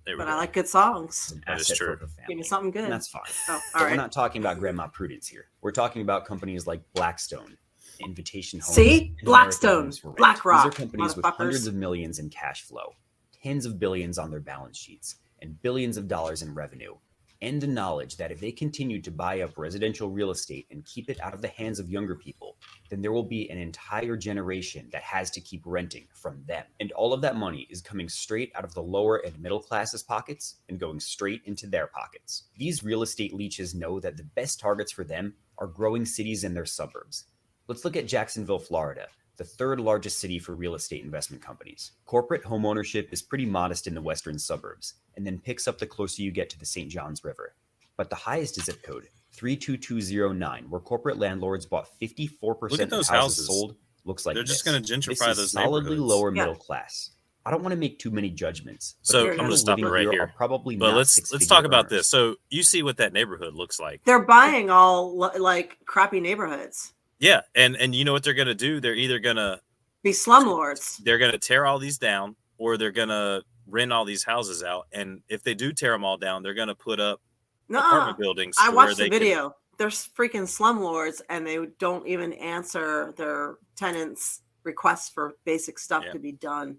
But I like good songs. That is true. Give me something good. And that's fine. Oh, all right. We're not talking about Grandma Prudence here. We're talking about companies like Blackstone, Invitation Homes. See? Blackstone, BlackRock. These are companies with hundreds of millions in cash flow, tens of billions on their balance sheets, and billions of dollars in revenue. And the knowledge that if they continue to buy up residential real estate and keep it out of the hands of younger people, then there will be an entire generation that has to keep renting from them. And all of that money is coming straight out of the lower and middle classes' pockets and going straight into their pockets. These real estate leeches know that the best targets for them are growing cities and their suburbs. Let's look at Jacksonville, Florida, the third largest city for real estate investment companies. Corporate homeownership is pretty modest in the western suburbs, and then picks up the closer you get to the St. Johns River. But the highest zip code, 32209, where corporate landlords bought 54% of houses sold, looks like they're just going to gentrify those solidly lower middle class. I don't want to make too many judgments. So I'm going to stop it right here. Probably but let's talk about this. So you see what that neighborhood looks like. They're buying all like crappy neighborhoods. Yeah, and you know what they're going to do? They're either going to be slumlords. They're going to tear all these down, or they're going to rent all these houses out. And if they do tear them all down, they're going to put up apartment buildings. I watched the video. They're freaking slumlords, and they don't even answer their tenants' requests for basic stuff to be done.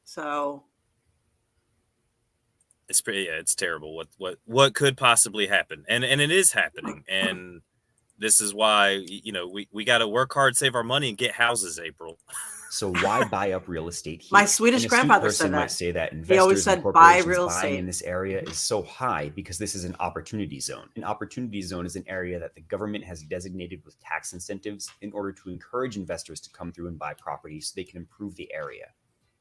So it's pretty. Yeah, it's terrible. What could possibly happen, and it is happening, and. This is why, we got to work hard, save our money, and get houses, April. So why buy up real estate here? My Swedish grandfather said that. Might say that he always said buy real estate buying in this area is so high because this is an opportunity zone. An opportunity zone is an area that the government has designated with tax incentives in order to encourage investors to come through and buy property so they can improve the area.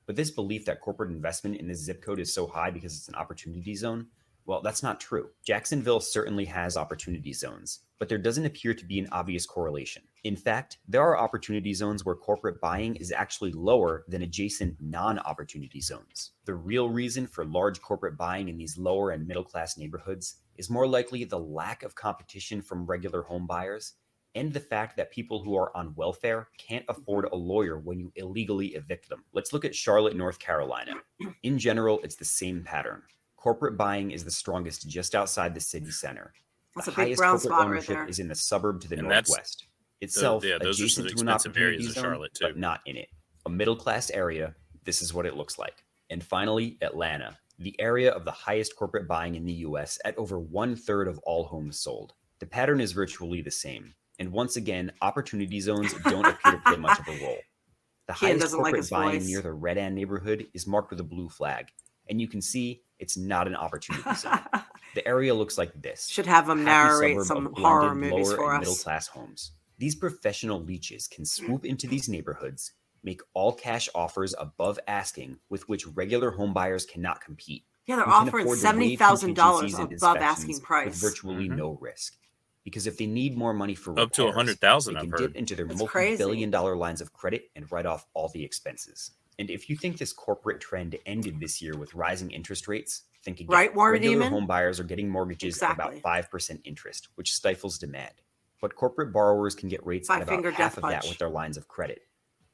But this belief that corporate investment in this zip code is so high because it's an opportunity zone, well, that's not true. Jacksonville certainly has opportunity zones, but there doesn't appear to be an obvious correlation. In fact, there are opportunity zones where corporate buying is actually lower than adjacent non-opportunity zones. The real reason for large corporate buying in these lower and middle-class neighborhoods is more likely the lack of competition from regular home buyers and the fact that people who are on welfare can't afford a lawyer when you illegally evict them. Let's look at Charlotte, North Carolina. In general, it's the same pattern. Corporate buying is the strongest just outside the city center. That's the a big highest brown corporate spot ownership right there. is in the suburb to the northwest. Itself adjacent to an opportunity zone, Charlotte too. But not in it. A middle-class area, this is what it looks like. And finally, Atlanta, the area of the highest corporate buying in the U.S. at over 1/3 of all homes sold. The pattern is virtually the same. And once again, opportunity zones don't appear to play much of a role. The highest corporate buying near the Red Ann neighborhood is marked with a blue flag. And you can see it's not an opportunity zone. The area looks like this. Should have them narrate some horror movies for us. Middle-class homes. These professional leeches can swoop into these neighborhoods, make all-cash offers above asking with which regular home buyers cannot compete. Yeah, they're offering $70,000 above asking price. With virtually no risk. Because if they need more money for repairs, up to $100,000, they can dip into their multi-billion-dollar lines of credit and write off all the expenses. And if you think this corporate trend ended this year with rising interest rates, think again. Right, Warren Regular Demon? home buyers are getting mortgages at about 5% interest, which stifles demand. But corporate borrowers can get rates at about half of that with their lines of credit,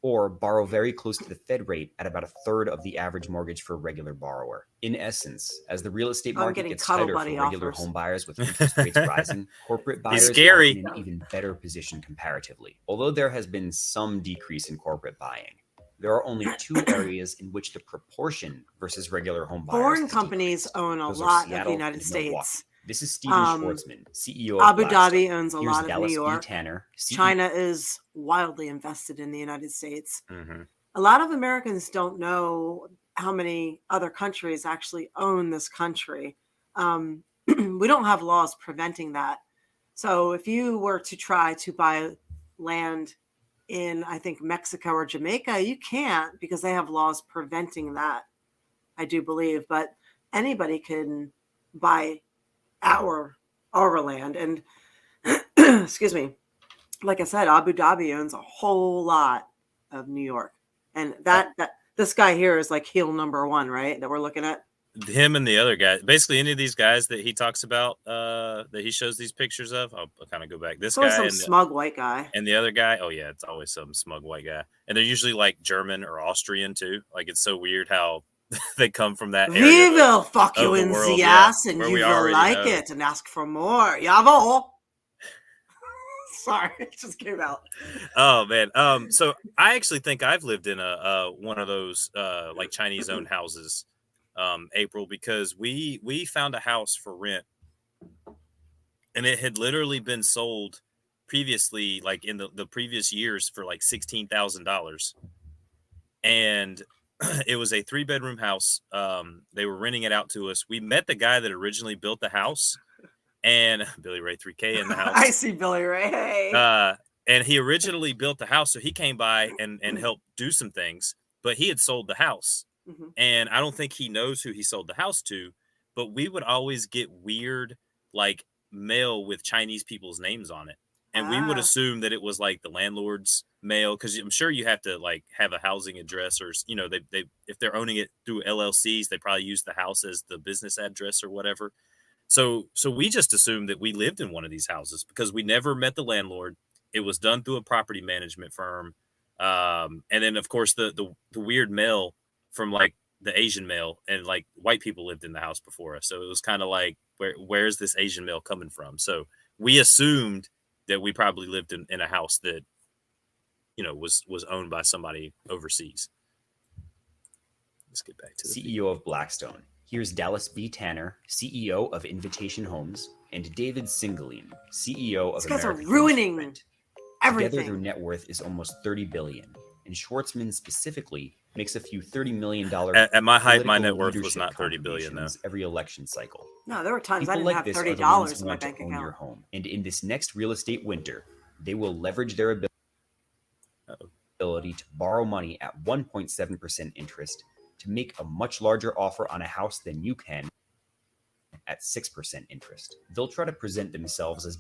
or borrow very close to the Fed rate at about 1/3 of the average mortgage for a regular borrower. In essence, as the real estate market gets tighter for regular home buyers with interest rates rising, corporate buyers are in an even better position comparatively. Although there has been some decrease in corporate buying, there are only two areas in which the proportion versus regular home buyers. Foreign companies own a lot of the United States. This is Steven Schwartzman, CEO of Abu Blackstone. Dhabi owns a lot of Dallas New York. Tanner, China is wildly invested in the United States. Mm-hmm. A lot of Americans don't know how many other countries actually own this country. We don't have laws preventing that. So if you were to try to buy land in, I think, Mexico or Jamaica, you can't because they have laws preventing that, I do believe. But anybody can buy our land. And excuse me, like I said, Abu Dhabi owns a whole lot of New York. And that this guy here is like heel number one, right? That we're looking at. Him and the other guy, basically any of these guys that he talks about, that he shows these pictures of. I'll kind of go back. This guy and smug white guy, and the other guy. Oh yeah, it's always some smug white guy, and they're usually like German or Austrian too. Like it's so weird how they come from that area. We will fuck you in the ass, and you will like it and ask for more. Jawohl. Sorry, it just came out. Oh man. So I actually think I've lived in a one of those like Chinese owned houses, April, because we found a house for rent, and it had literally been sold previously, like in the previous years, for like $16,000, and it was a 3-bedroom house. They were renting it out to us. We met the guy that originally built the house. And Billy Ray 3K in the house. I see Billy Ray. And he originally built the house, so he came by and helped do some things, but he had sold the house. Mm-hmm. And I don't think he knows who he sold the house to, but we would always get weird, like, mail with Chinese people's names on it. And we would assume that it was like the landlord's mail, because I'm sure you have to like have a housing address, or, you know, they if they're owning it through LLCs, they probably use the house as the business address or whatever. So we just assumed that we lived in one of these houses because we never met the landlord. It was done through a property management firm. And then, of course, the weird mail from like the Asian mail, and like white people lived in the house before us. So it was kind of like, where's this Asian mail coming from? So we assumed that we probably lived in a house that, you know, was owned by somebody overseas. Let's get back to the CEO of Blackstone. Here's Dallas B. Tanner, CEO of Invitation Homes, and David Singeline, CEO of American Homes. These guys are ruining everything. Together, their net worth is almost $30 billion, and Schwartzman specifically makes a few $30 million. At my height, my net worth was not $30 billion, though. Every election cycle. No, there were times I didn't have $30 in my bank account. Your home. And in this next real estate winter, they will leverage their ability to borrow money at 1.7% interest to make a much larger offer on a house than you can at 6% interest. They'll try to present themselves as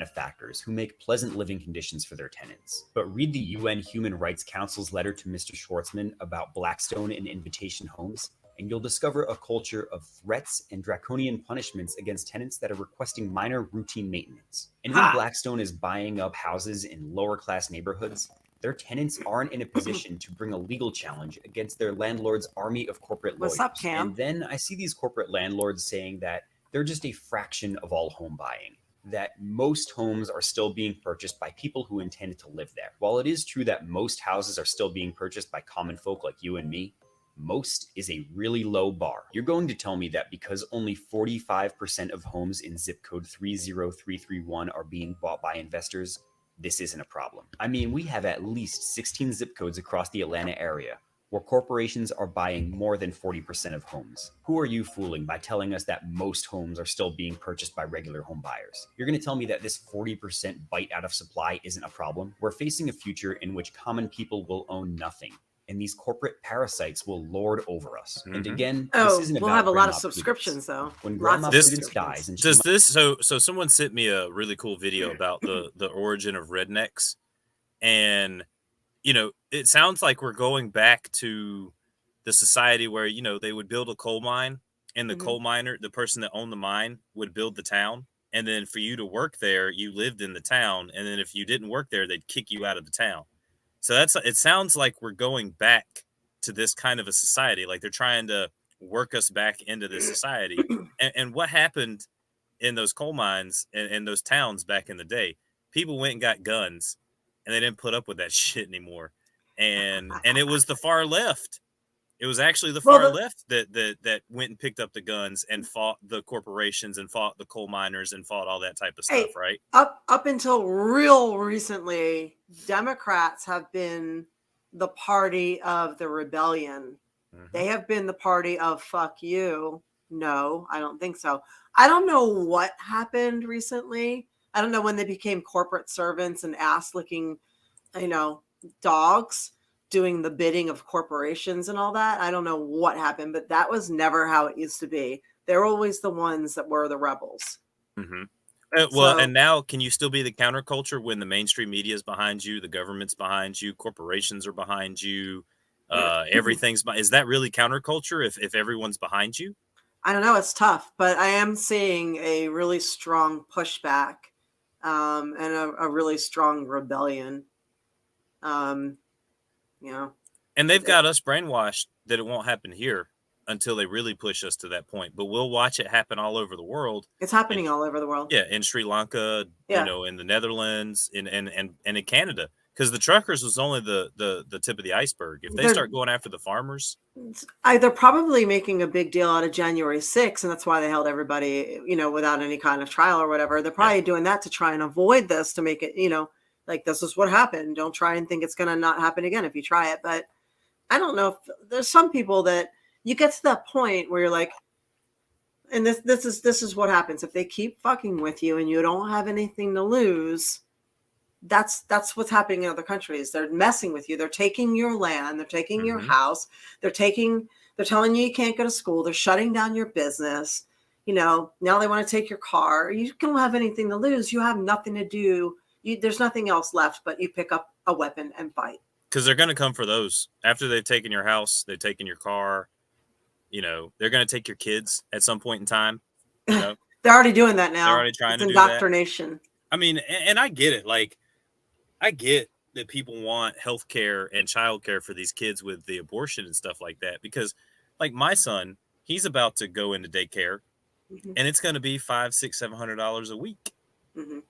benefactors who make pleasant living conditions for their tenants. But read the UN Human Rights Council's letter to Mr. Schwartzman about Blackstone and Invitation Homes, and you'll discover a culture of threats and draconian punishments against tenants that are requesting minor routine maintenance. And when Blackstone is buying up houses in lower class neighborhoods, their tenants aren't in a position to bring a legal challenge against their landlord's army of corporate lawyers. What's up, Cam? And then I see these corporate landlords saying that they're just a fraction of all home buying, that most homes are still being purchased by people who intend to live there. While it is true that most houses are still being purchased by common folk like you and me, most is a really low bar. You're going to tell me that because only 45% of homes in zip code 30331 are being bought by investors, this isn't a problem. I mean, we have at least 16 zip codes across the Atlanta area where corporations are buying more than 40% of homes. Who are you fooling by telling us that most homes are still being purchased by regular home buyers? You're going to tell me that this 40% bite out of supply isn't a problem? We're facing a future in which common people will own nothing, and these corporate parasites will lord over us. Mm-hmm. And again, this isn't about we'll have a lot of subscriptions, though. When Grandma Prudence dies, and does this? So someone sent me a really cool video about the origin of rednecks, and you know, it sounds like we're going back to the society where, you know, they would build a coal mine, and the coal miner, the person that owned the mine, would build the town, and then for you to work there, you lived in the town, and then if you didn't work there, they'd kick you out of the town. So it sounds like we're going back to this kind of a society. Like they're trying to work us back into this society. And what happened in those coal mines and those towns back in the day? People went and got guns, and they didn't put up with that shit anymore. And it was the far left. It was actually the far left that went and picked up the guns and fought the corporations and fought the coal miners and fought all that type of stuff, right? Up until real recently, Democrats have been the party of the rebellion. Mm-hmm. They have been the party of fuck you. No, I don't think so. I don't know what happened recently. I don't know when they became corporate servants and ass-licking dogs doing the bidding of corporations and all that. I don't know what happened, but that was never how it used to be. They're always the ones that were the rebels. Mm-hmm. Well, and now can you still be the counterculture when the mainstream media is behind you, the government's behind you, corporations are behind you, everything's is that really counterculture if everyone's behind you? I don't know. It's tough, but I am seeing a really strong pushback and a really strong rebellion. And they've got us brainwashed that it won't happen here until they really push us to that point. But we'll watch it happen all over the world. It's happening all over the world. Yeah, in Sri Lanka, in the Netherlands, and in Canada. Because the truckers was only the tip of the iceberg. If they start going after the farmers, they're probably making a big deal out of January 6th, and that's why they held everybody, without any kind of trial or whatever. They're probably doing that to try and avoid this, to make it, like this is what happened. Don't try and think it's going to not happen again if you try it. But I don't know if there's some people that you get to that point where you're like, and this is what happens if they keep fucking with you and you don't have anything to lose. That's what's happening in other countries. They're messing with you. They're taking your land. They're taking your house. They're telling you can't go to school. They're shutting down your business. Now they want to take your car. You don't have anything to lose. You have nothing to do. There's nothing else left, but you pick up a weapon and fight. Because they're going to come for those. After they've taken your house, they've taken your car. They're going to take your kids at some point in time. They're already doing that now. They're already trying to do indoctrination. I mean, and I get it. Like, I get that people want health care and child care for these kids with the abortion and stuff like that. Because, like, my son, he's about to go into daycare, and it's going to be $500, $600, $700 a week.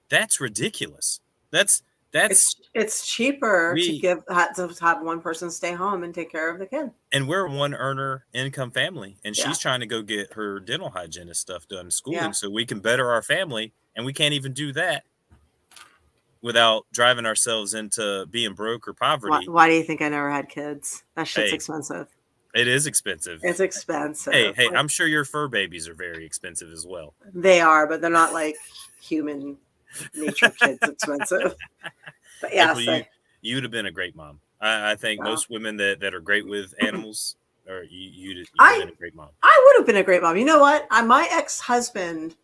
That's ridiculous. It's cheaper to have one person stay home and take care of the kid. And we're a one earner income family, and she's trying to go get her dental hygienist stuff done in schooling so we can better our family, and we can't even do that without driving ourselves into being broke or poverty. Why do you think I never had kids? That shit's expensive. It is expensive. It's expensive. Hey, I'm sure your fur babies are very expensive as well. They are, but they're not like human nature kids expensive. But yeah, you'd have been a great mom. I think most women that are great with animals, or you'd have been a great mom. I would have been a great mom. You know what? My ex-husband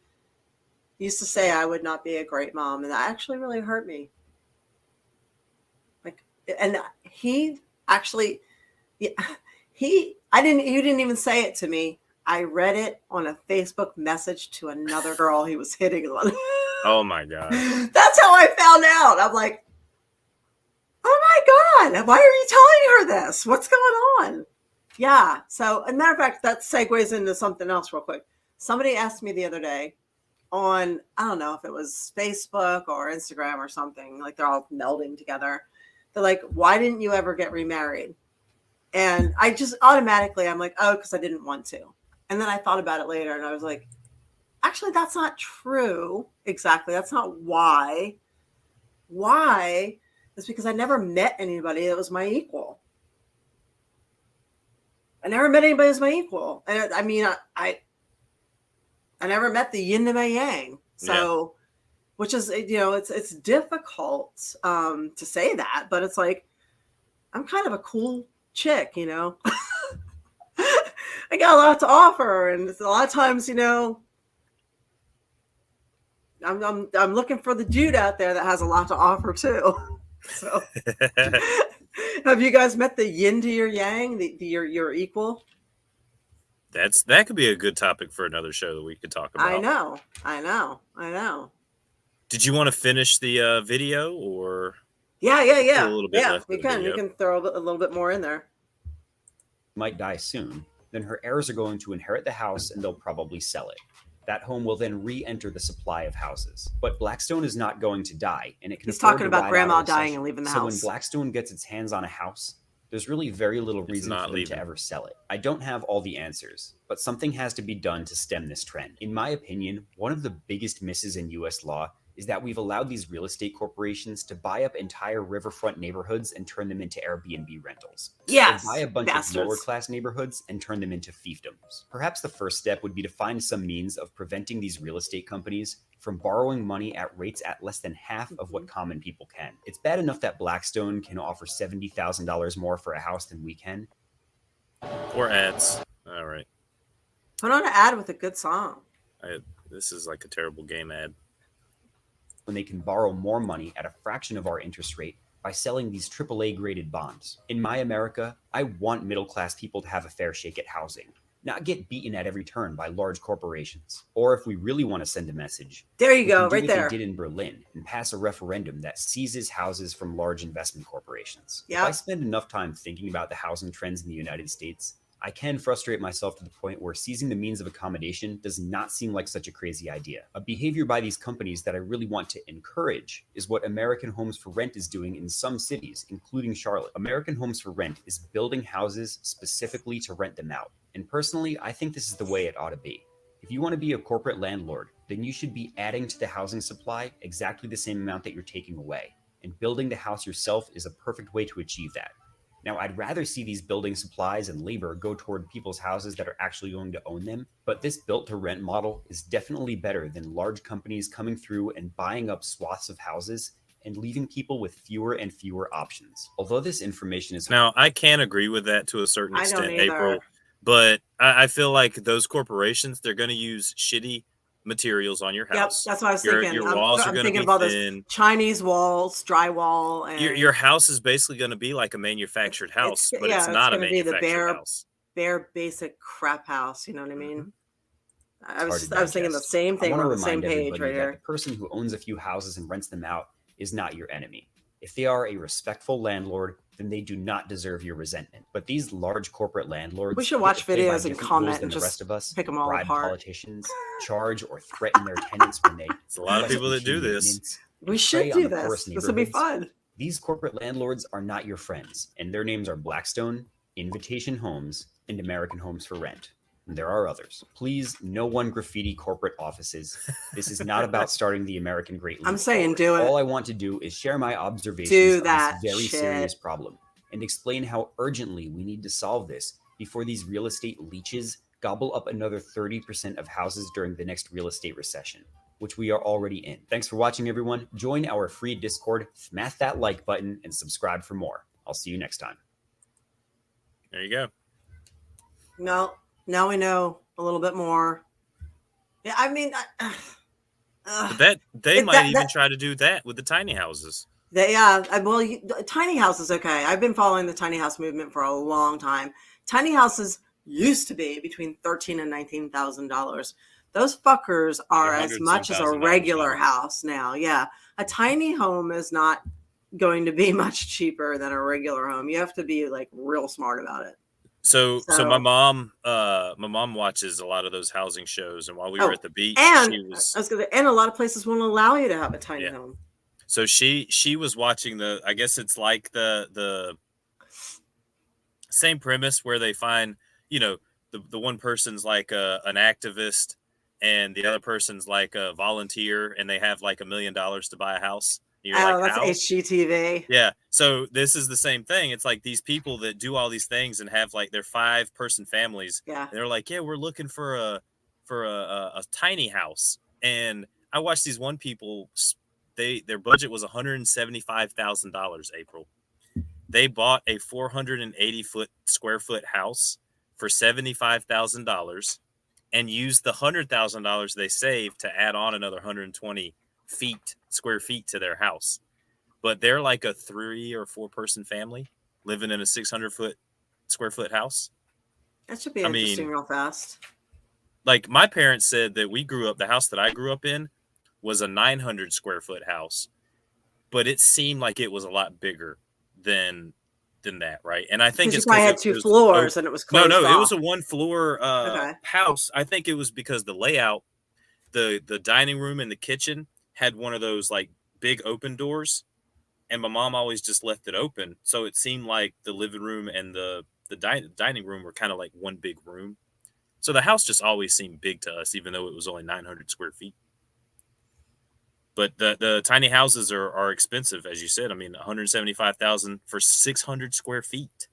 used to say I would not be a great mom, and that actually really hurt me. Like, and he actually, you didn't even say it to me. I read it on a Facebook message to another girl he was hitting on. Oh my God. That's how I found out. I'm like, oh my God, why are you telling her this? What's going on? Yeah. So, as a matter of fact, that segues into something else real quick. Somebody asked me the other day on, I don't know if it was Facebook or Instagram or something, like they're all melding together. They're like, why didn't you ever get remarried? And I just automatically, I'm like, oh, because I didn't want to. And then I thought about it later and I was like, actually, that's not true. Exactly. That's not why. Why? It's because I never met anybody that was my equal. I never met anybody who's my equal. And I mean, I never met the yin to my yang. So, which is, it's difficult to say that, but it's like, I'm kind of a cool chick, I got a lot to offer, and a lot of times, I'm looking for the dude out there that has a lot to offer too. So, have you guys met the yin to your yang, your equal? That could be a good topic for another show that we could talk about. I know. Did you want to finish the video, or? Yeah. A little bit left we can. We can throw a little bit more in there. Might die soon. Then her heirs are going to inherit the house and they'll probably sell it. That home will then re-enter the supply of houses. But Blackstone is not going to die, and it can. He's talking about grandma dying and leaving the house. So when Blackstone gets its hands on a house, there's really very little reason for them to ever sell it. I don't have all the answers, but something has to be done to stem this trend. In my opinion, one of the biggest misses in U.S. law is that we've allowed these real estate corporations to buy up entire riverfront neighborhoods and turn them into Airbnb rentals. Yes, or buy a bunch bastards. of lower class neighborhoods and turn them into fiefdoms. Perhaps the first step would be to find some means of preventing these real estate companies from borrowing money at rates at less than half of what common people can. It's bad enough that Blackstone can offer $70,000 more for a house than we can. Or ads. All right. Put on an ad with a good song. This is like a terrible game ad. When they can borrow more money at a fraction of our interest rate by selling these AAA graded bonds. In my America, I want middle class people to have a fair shake at housing, not get beaten at every turn by large corporations. Or if we really want to send a message, there you go, do right what there. They did in Berlin and pass a referendum that seizes houses from large investment corporations. Yep. If I spend enough time thinking about the housing trends in the United States, I can frustrate myself to the point where seizing the means of accommodation does not seem like such a crazy idea. A behavior by these companies that I really want to encourage is what American Homes for Rent is doing in some cities, including Charlotte. American Homes for Rent is building houses specifically to rent them out. And personally, I think this is the way it ought to be. If you want to be a corporate landlord, then you should be adding to the housing supply exactly the same amount that you're taking away. And building the house yourself is a perfect way to achieve that. Now, I'd rather see these building supplies and labor go toward people's houses that are actually going to own them, but this built-to-rent model is definitely better than large companies coming through and buying up swaths of houses and leaving people with fewer and fewer options. Although this information is... Now, I can agree with that to a certain I extent, don't either. April, but I feel like those corporations, they're going to use shitty materials on your house. Yep, that's what I was thinking. Your walls are going to be about thin. Those Chinese walls, drywall, and Your house is basically going to be like a manufactured house, but it's not a manufactured house. Bare basic crap house. You know what I mean? Mm-hmm. I was thinking the same thing. We're on the same page right here. The person who owns a few houses and rents them out is not your enemy. If they are a respectful landlord, then they do not deserve your resentment. But these large corporate landlords, we should watch videos and comment and just the rest of us, pick them all bribe apart. Politicians, charge or threaten their tenants when they. It's a lot of people that do this. We should do this. This would be fun. These corporate landlords are not your friends, and their names are Blackstone, Invitation Homes, and American Homes for Rent. And there are others. Please, no one graffiti corporate offices. This is not about starting the American Great Leap. I'm saying do it. All I want to do is share my observations of this very serious problem and explain how urgently we need to solve this before these real estate leeches gobble up another 30% of houses during the next real estate recession, which we are already in. Thanks for watching, everyone. Join our free Discord, smash that like button, and subscribe for more. I'll see you next time. There you go. No. Now we know a little bit more. Yeah, I mean, they might even try to do that with the tiny houses. Tiny house is okay. I've been following the tiny house movement for a long time. Tiny houses used to be between $13,000 and $19,000. Those fuckers are as much as a regular house now. Yeah, a tiny home is not going to be much cheaper than a regular home. You have to be like real smart about it. So my mom watches a lot of those housing shows, and while we were at the beach, and a lot of places won't allow you to have a tiny home. So she was watching I guess it's like the same premise where they find, the one person's like an activist and the other person's like a volunteer, and they have like $1 million to buy a house. That's HGTV. Yeah. So this is the same thing. It's like these people that do all these things and have like their 5-person families. Yeah. And they're like, we're looking for a tiny house. And I watched these one people, their budget was $175,000, April. They bought a 480 square foot house for $75,000 and used the $100,000 they saved to add on another 120 square feet to their house. But they're like a 3 or 4 person family living in a 600 square foot house. That should be interesting real fast. Like my parents said that the house that I grew up in was a 900 square foot house, but it seemed like it was a lot bigger than that, right? And I think it's because I had 2 floors and it was closed off. It was a 1 floor house. I think it was because the layout, the dining room and the kitchen had one of those like big open doors, and my mom always just left it open, so it seemed like the living room and the dining room were kind of like one big room. So the house just always seemed big to us, even though it was only 900 square feet. But the tiny houses are expensive, as you said. I mean, $175,000 for 600 square feet.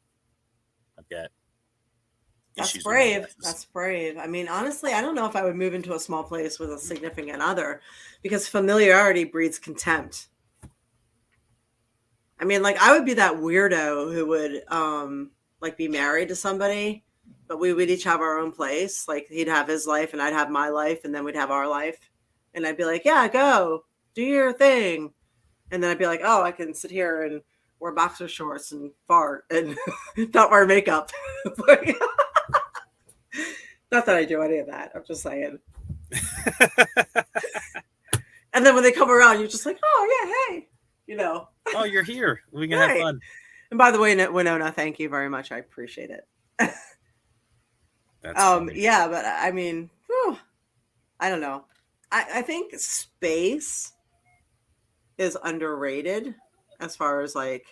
I've got That's issues brave. with That's brave. I mean, honestly, I don't know if I would move into a small place with a significant other, because familiarity breeds contempt. I mean, like, I would be that weirdo who would like be married to somebody, but we would each have our own place. Like, he'd have his life and I'd have my life, and then we'd have our life. And I'd be like, yeah, go do your thing. And then I'd be like, oh, I can sit here and wear boxer shorts and fart and not wear makeup. Not that I do any of that. I'm just saying. And then when they come around, you're just like, oh, yeah, hey, you know. Oh, you're here. We can have fun. And by the way, Winona, thank you very much. I appreciate it. That's funny. Yeah, but I mean, whew, I don't know. I think space is underrated as far as like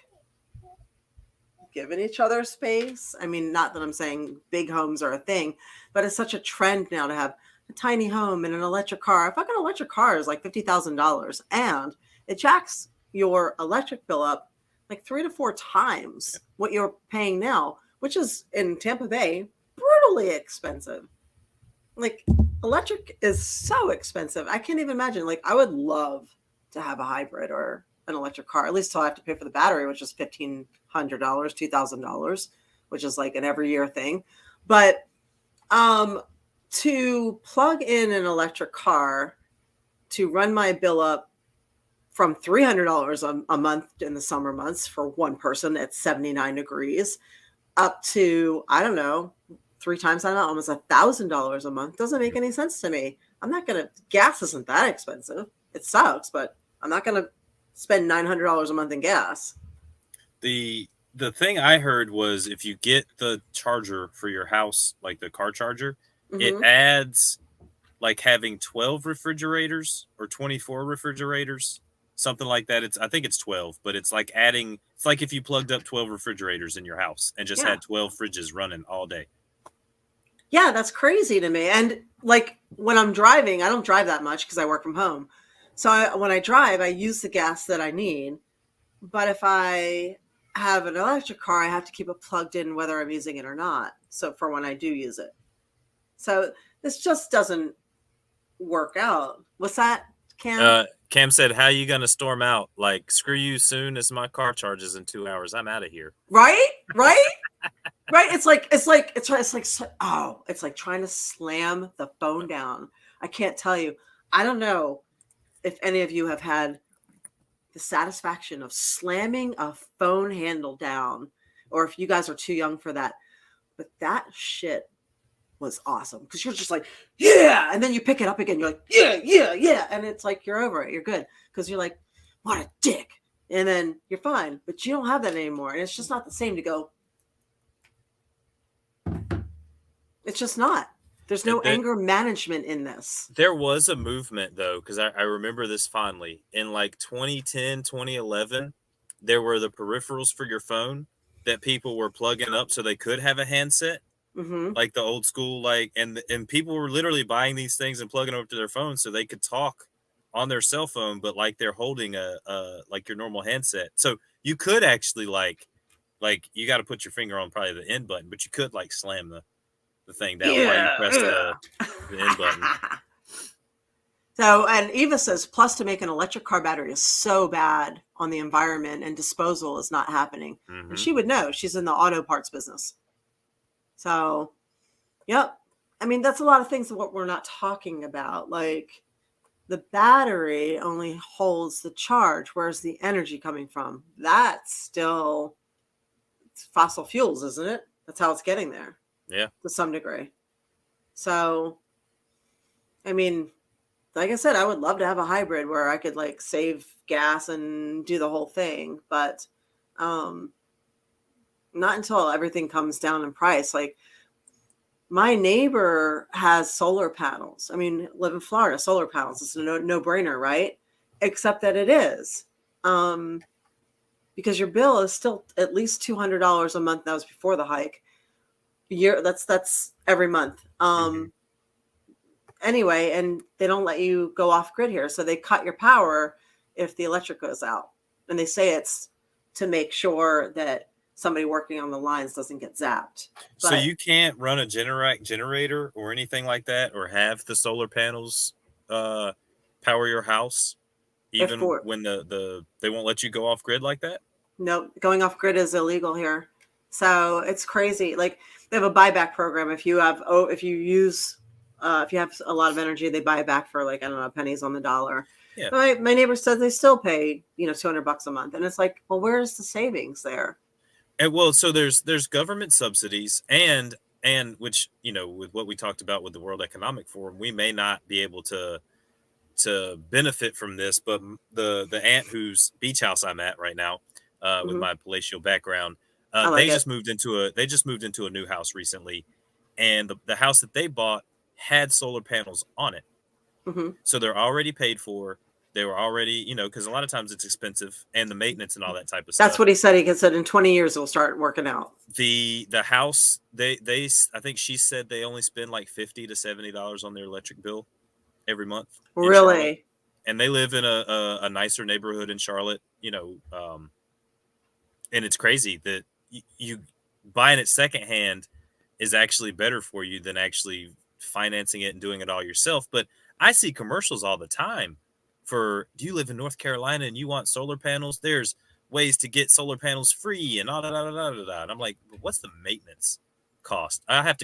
giving each other space. I mean, not that I'm saying big homes are a thing, but it's such a trend now to have a tiny home and an electric car. A fucking electric car is like $50,000, and it jacks your electric bill up like 3 to 4 times what you're paying now, which is in Tampa Bay brutally expensive. Like, electric is so expensive. I can't even imagine. Like, I would love to have a hybrid or an electric car, at least till I have to pay for the battery, which is $1,500, $2,000, which is like an every year thing. But to plug in an electric car to run my bill up from $300 a month in the summer months for one person at 79 degrees up to, I don't know, 3 times that, almost $1,000 a month doesn't make any sense to me. I'm not going to, gas isn't that expensive. It sucks, but I'm not going to spend $900 a month in gas. The thing I heard was if you get the charger for your house, like the car charger, it adds like having 12 refrigerators or 24 refrigerators, something like that. I think it's 12, but it's like adding, it's like if you plugged up 12 refrigerators in your house and just had 12 fridges running all day. Yeah, that's crazy to me. And like when I'm driving, I don't drive that much because I work from home. So when I drive, I use the gas that I need. But if I have an electric car, I have to keep it plugged in whether I'm using it or not. So for when I do use it. So this just doesn't work out. What's that, Cam? Cam said, how you going to storm out? Like, screw you, soon as my car charges in 2 hours, I'm out of here. Right? Right? Right? It's like trying to slam the phone down. I can't tell you. I don't know if any of you have had the satisfaction of slamming a phone handle down, or if you guys are too young for that. But that shit was awesome because you're just like, yeah, and then you pick it up again. You're like, yeah, and it's like you're over it. You're good because you're like, what a dick, and then you're fine. But you don't have that anymore, and it's just not the same to go. It's just not. There's no anger management in this. There was a movement, though, because I remember this fondly. In like 2010, 2011, there were the peripherals for your phone that people were plugging up so they could have a handset, like the old school, like, and people were literally buying these things and plugging them up to their phone so they could talk on their cell phone, but like they're holding a like your normal handset. So you could actually like you got to put your finger on probably the end button, but you could like slam the thing down while you press the end button. So, and Eva says, plus to make an electric car battery is so bad on the environment and disposal is not happening. And she would know. She's in the auto parts business. So, yep. I mean, that's a lot of things of what we're not talking about. Like the battery only holds the charge. Where's the energy coming from? That's still fossil fuels, isn't it? That's how it's getting there. Yeah. To some degree. So, I mean, like I said, I would love to have a hybrid where I could like save gas and do the whole thing, but not until everything comes down in price. Like my neighbor has solar panels. I mean, live in Florida, solar panels. It's a no-brainer, right? Except that it is. Because your bill is still at least $200 a month. That was before the hike. That's every month. anyway, and they don't let you go off grid here. So they cut your power if the electric goes out. And they say it's to make sure that somebody working on the lines doesn't get zapped. But so you can't run a generator or anything like that, or have the solar panels power your house, even when they won't let you go off grid like that? No, going off grid is illegal here. So it's crazy. Like they have a buyback program. If you have if you have a lot of energy, they buy it back for like, I don't know, pennies on the dollar. Yeah. My neighbor said they still pay, $200 a month. And it's like, well, where's the savings there? And well, so there's government subsidies and which, with what we talked about with the World Economic Forum, we may not be able to benefit from this, but the aunt whose beach house I'm at right now, with my palatial background, they just moved into a new house recently, and the house that they bought had solar panels on it. So they're already paid for. They were already, because a lot of times it's expensive, and the maintenance and all that type of stuff. That's what he said. He said in 20 years it'll start working out. The house, they I think she said they only spend like $50 to $70 on their electric bill every month. Really? And they live in a nicer neighborhood in Charlotte, and it's crazy that you buying it secondhand is actually better for you than actually financing it and doing it all yourself. But I see commercials all the time for, do you live in North Carolina and you want solar panels? There's ways to get solar panels free and all that. And I'm like, what's the maintenance cost? I'll have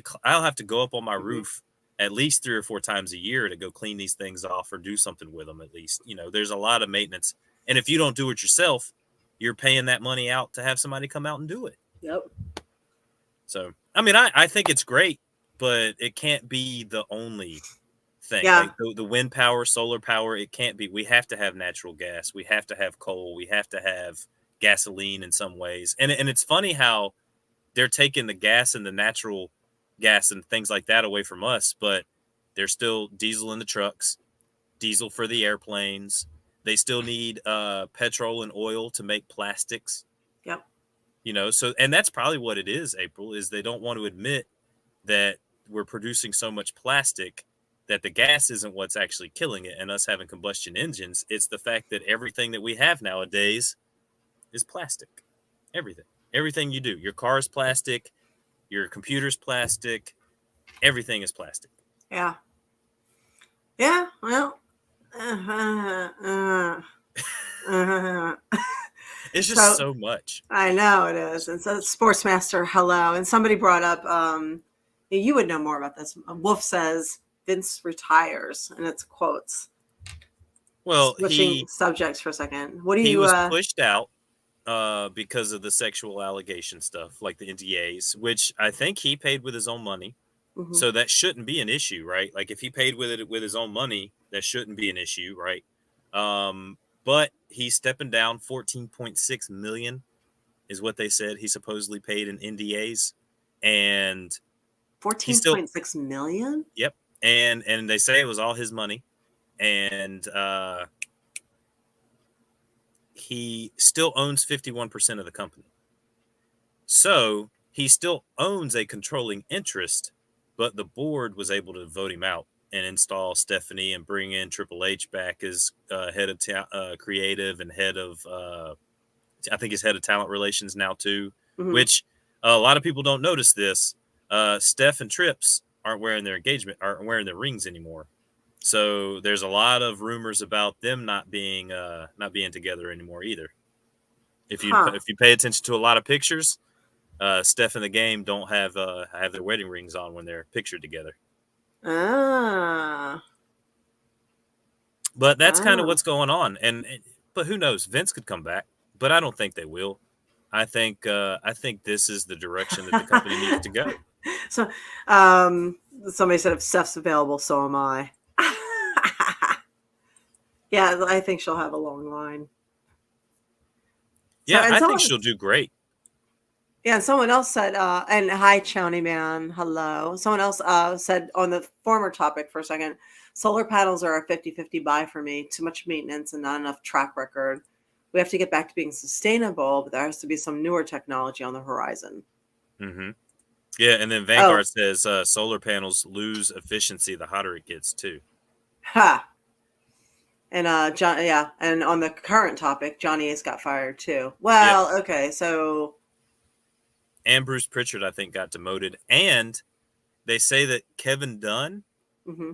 to go up on my roof at least 3 or 4 times a year to go clean these things off or do something with them. At least, there's a lot of maintenance. And if you don't do it yourself, you're paying that money out to have somebody come out and do it. Yep. So, I mean, I think it's great, but it can't be the only thing. Yeah. Like the wind power, solar power, it can't be. We have to have natural gas. We have to have coal. We have to have gasoline in some ways. And it's funny how they're taking the gas and the natural gas and things like that away from us, but there's still diesel in the trucks, diesel for the airplanes. They still need petrol and oil to make plastics. Yep. So, and that's probably what it is, April, is they don't want to admit that we're producing so much plastic that the gas isn't what's actually killing it and us having combustion engines. It's the fact that everything that we have nowadays is plastic. Everything you do. Your car is plastic. Your computer's plastic. Everything is plastic. Yeah. Yeah. Well. It's just so much. I know it is. And so Sportsmaster, hello. And somebody brought up, you would know more about this. Wolf says Vince retires, and it's quotes. Well, switching subjects for a second. What do he you? Was pushed out because of the sexual allegation stuff, like the NDAs, which I think he paid with his own money. Mm-hmm. So that shouldn't be an issue, right? Like if he paid with it with his own money, that shouldn't be an issue, right? But he's stepping down. 14.6 million is what they said he supposedly paid in NDAs, and 14.6 million. Yep, and they say it was all his money, and he still owns 51% of the company. So he still owns a controlling interest, but the board was able to vote him out and install Stephanie and bring in Triple H back as head of creative and head of, I think he's head of talent relations now too, mm-hmm. which a lot of people don't notice this. Steph and Trips aren't wearing their rings anymore. So there's a lot of rumors about them not being together anymore either. If you pay attention to a lot of pictures, Steph and the Game don't have their wedding rings on when they're pictured together. But that's kind of what's going on. But who knows? Vince could come back, but I don't think they will. I think this is the direction that the company needs to go. So, somebody said if Steph's available, so am I. Yeah, I think she'll have a long line. Yeah, I think she'll do great. Yeah, and someone else said, and hi, Chowny Man, hello. Someone else said on the former topic for a second, solar panels are a 50-50 buy for me. Too much maintenance and not enough track record. We have to get back to being sustainable, but there has to be some newer technology on the horizon. Mm-hmm. Yeah, and then Vanguard says solar panels lose efficiency the hotter it gets too. Ha. And and on the current topic, Johnny Ace got fired too. Well, okay, so and Bruce Pritchard, I think, got demoted, and they say that Kevin Dunn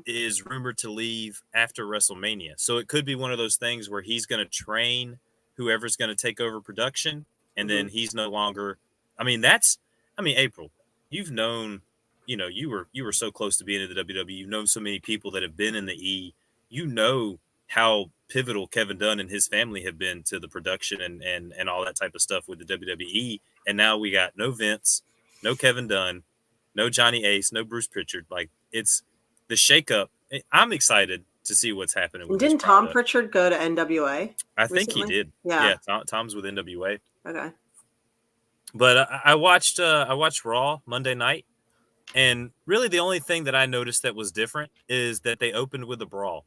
is rumored to leave after WrestleMania. So it could be one of those things where he's going to train whoever's going to take over production, and then he's no longer. I mean, April, you've known, you were so close to being in the WWE. You've known so many people that have been in the E. You know how pivotal Kevin Dunn and his family have been to the production and all that type of stuff with the WWE. And now we got no Vince, no Kevin Dunn, no Johnny Ace, no Bruce Pritchard. Like, it's the shakeup. I'm excited to see what's happening. With didn't Tom Pritchard go to NWA? I think he did. Yeah, Tom's with NWA. Okay. But I watched Raw Monday night, and really the only thing that I noticed that was different is that they opened with a brawl.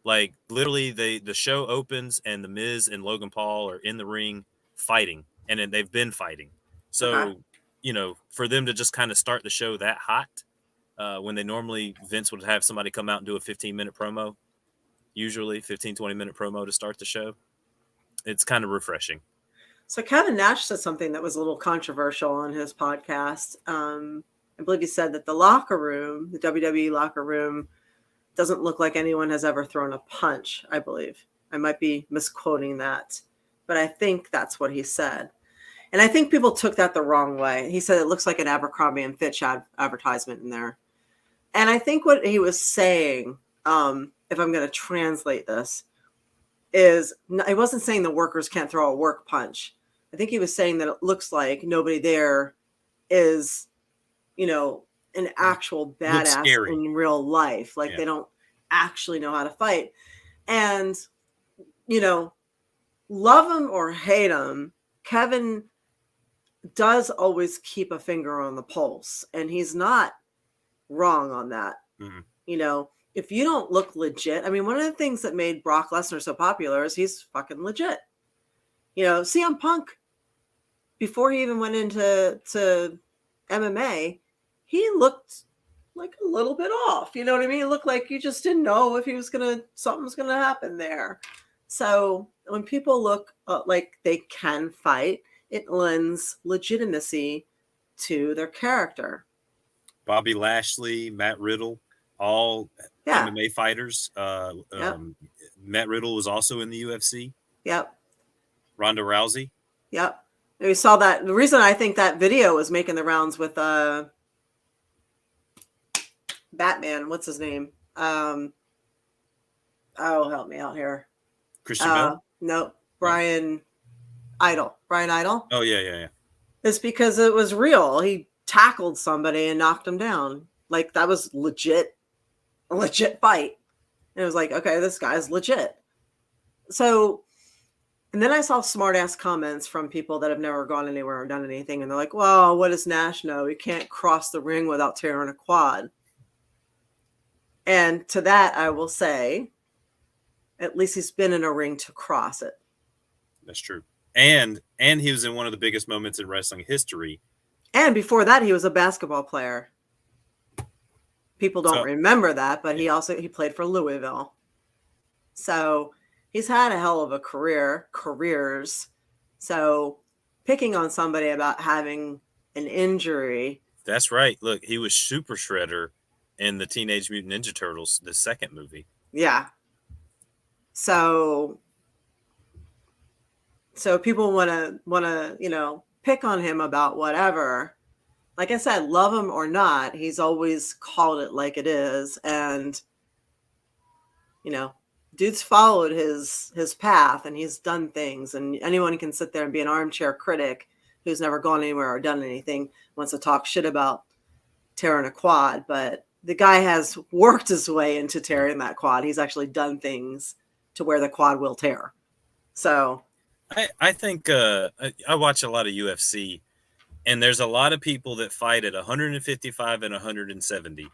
Like, literally, the show opens and The Miz and Logan Paul are in the ring fighting, and then they've been fighting. So, for them to just kind of start the show that hot, when they normally, Vince would have somebody come out and do a 15-minute promo, usually 15, 20-minute promo to start the show. It's kind of refreshing. So Kevin Nash said something that was a little controversial on his podcast. I believe he said that the locker room, the WWE locker room, doesn't look like anyone has ever thrown a punch, I believe. I might be misquoting that, but I think that's what he said. And I think people took that the wrong way. He said it looks like an Abercrombie and Fitch advertisement in there. And I think what he was saying, if I'm going to translate this, is he wasn't saying the workers can't throw a work punch. I think he was saying that it looks like nobody there is, an actual badass in real life. Like, they don't actually know how to fight. And, love him or hate him, Kevin does always keep a finger on the pulse, and he's not wrong on that. If you don't look legit, I mean, one of the things that made Brock Lesnar so popular is he's fucking legit. CM Punk, before he even went into MMA, he looked like a little bit off. You know what I mean? It looked like you just didn't know if something was gonna happen there. So when people look like they can fight, it lends legitimacy to their character. Bobby Lashley, Matt Riddle, all MMA fighters. Matt Riddle was also in the UFC. Yep. Ronda Rousey. Yep. And we saw that. The reason I think that video was making the rounds with Batman. What's his name? Help me out here. Christian Bale? No, Brian Idol. Brian Idol? Oh, yeah. It's because it was real. He tackled somebody and knocked him down. Like, that was a legit fight. And it was like, okay, this guy's legit. So, and then I saw smart ass comments from people that have never gone anywhere or done anything. And they're like, well, what does Nash know? He can't cross the ring without tearing a quad. And to that, I will say, at least he's been in a ring to cross it. That's true. And he was in one of the biggest moments in wrestling history. And before that, he was a basketball player. People don't remember that, but he played for Louisville. So he's had a hell of a careers. So picking on somebody about having an injury. That's right. Look, he was Super Shredder in the Teenage Mutant Ninja Turtles, the second movie. Yeah. So people want to, pick on him about whatever. Like I said, love him or not, he's always called it like it is. And, dude's followed his path and he's done things. And anyone can sit there and be an armchair critic who's never gone anywhere or done anything, wants to talk shit about tearing a quad. But the guy has worked his way into tearing that quad. He's actually done things to where the quad will tear. So I think I watch a lot of UFC, and there's a lot of people that fight at 155 and 170.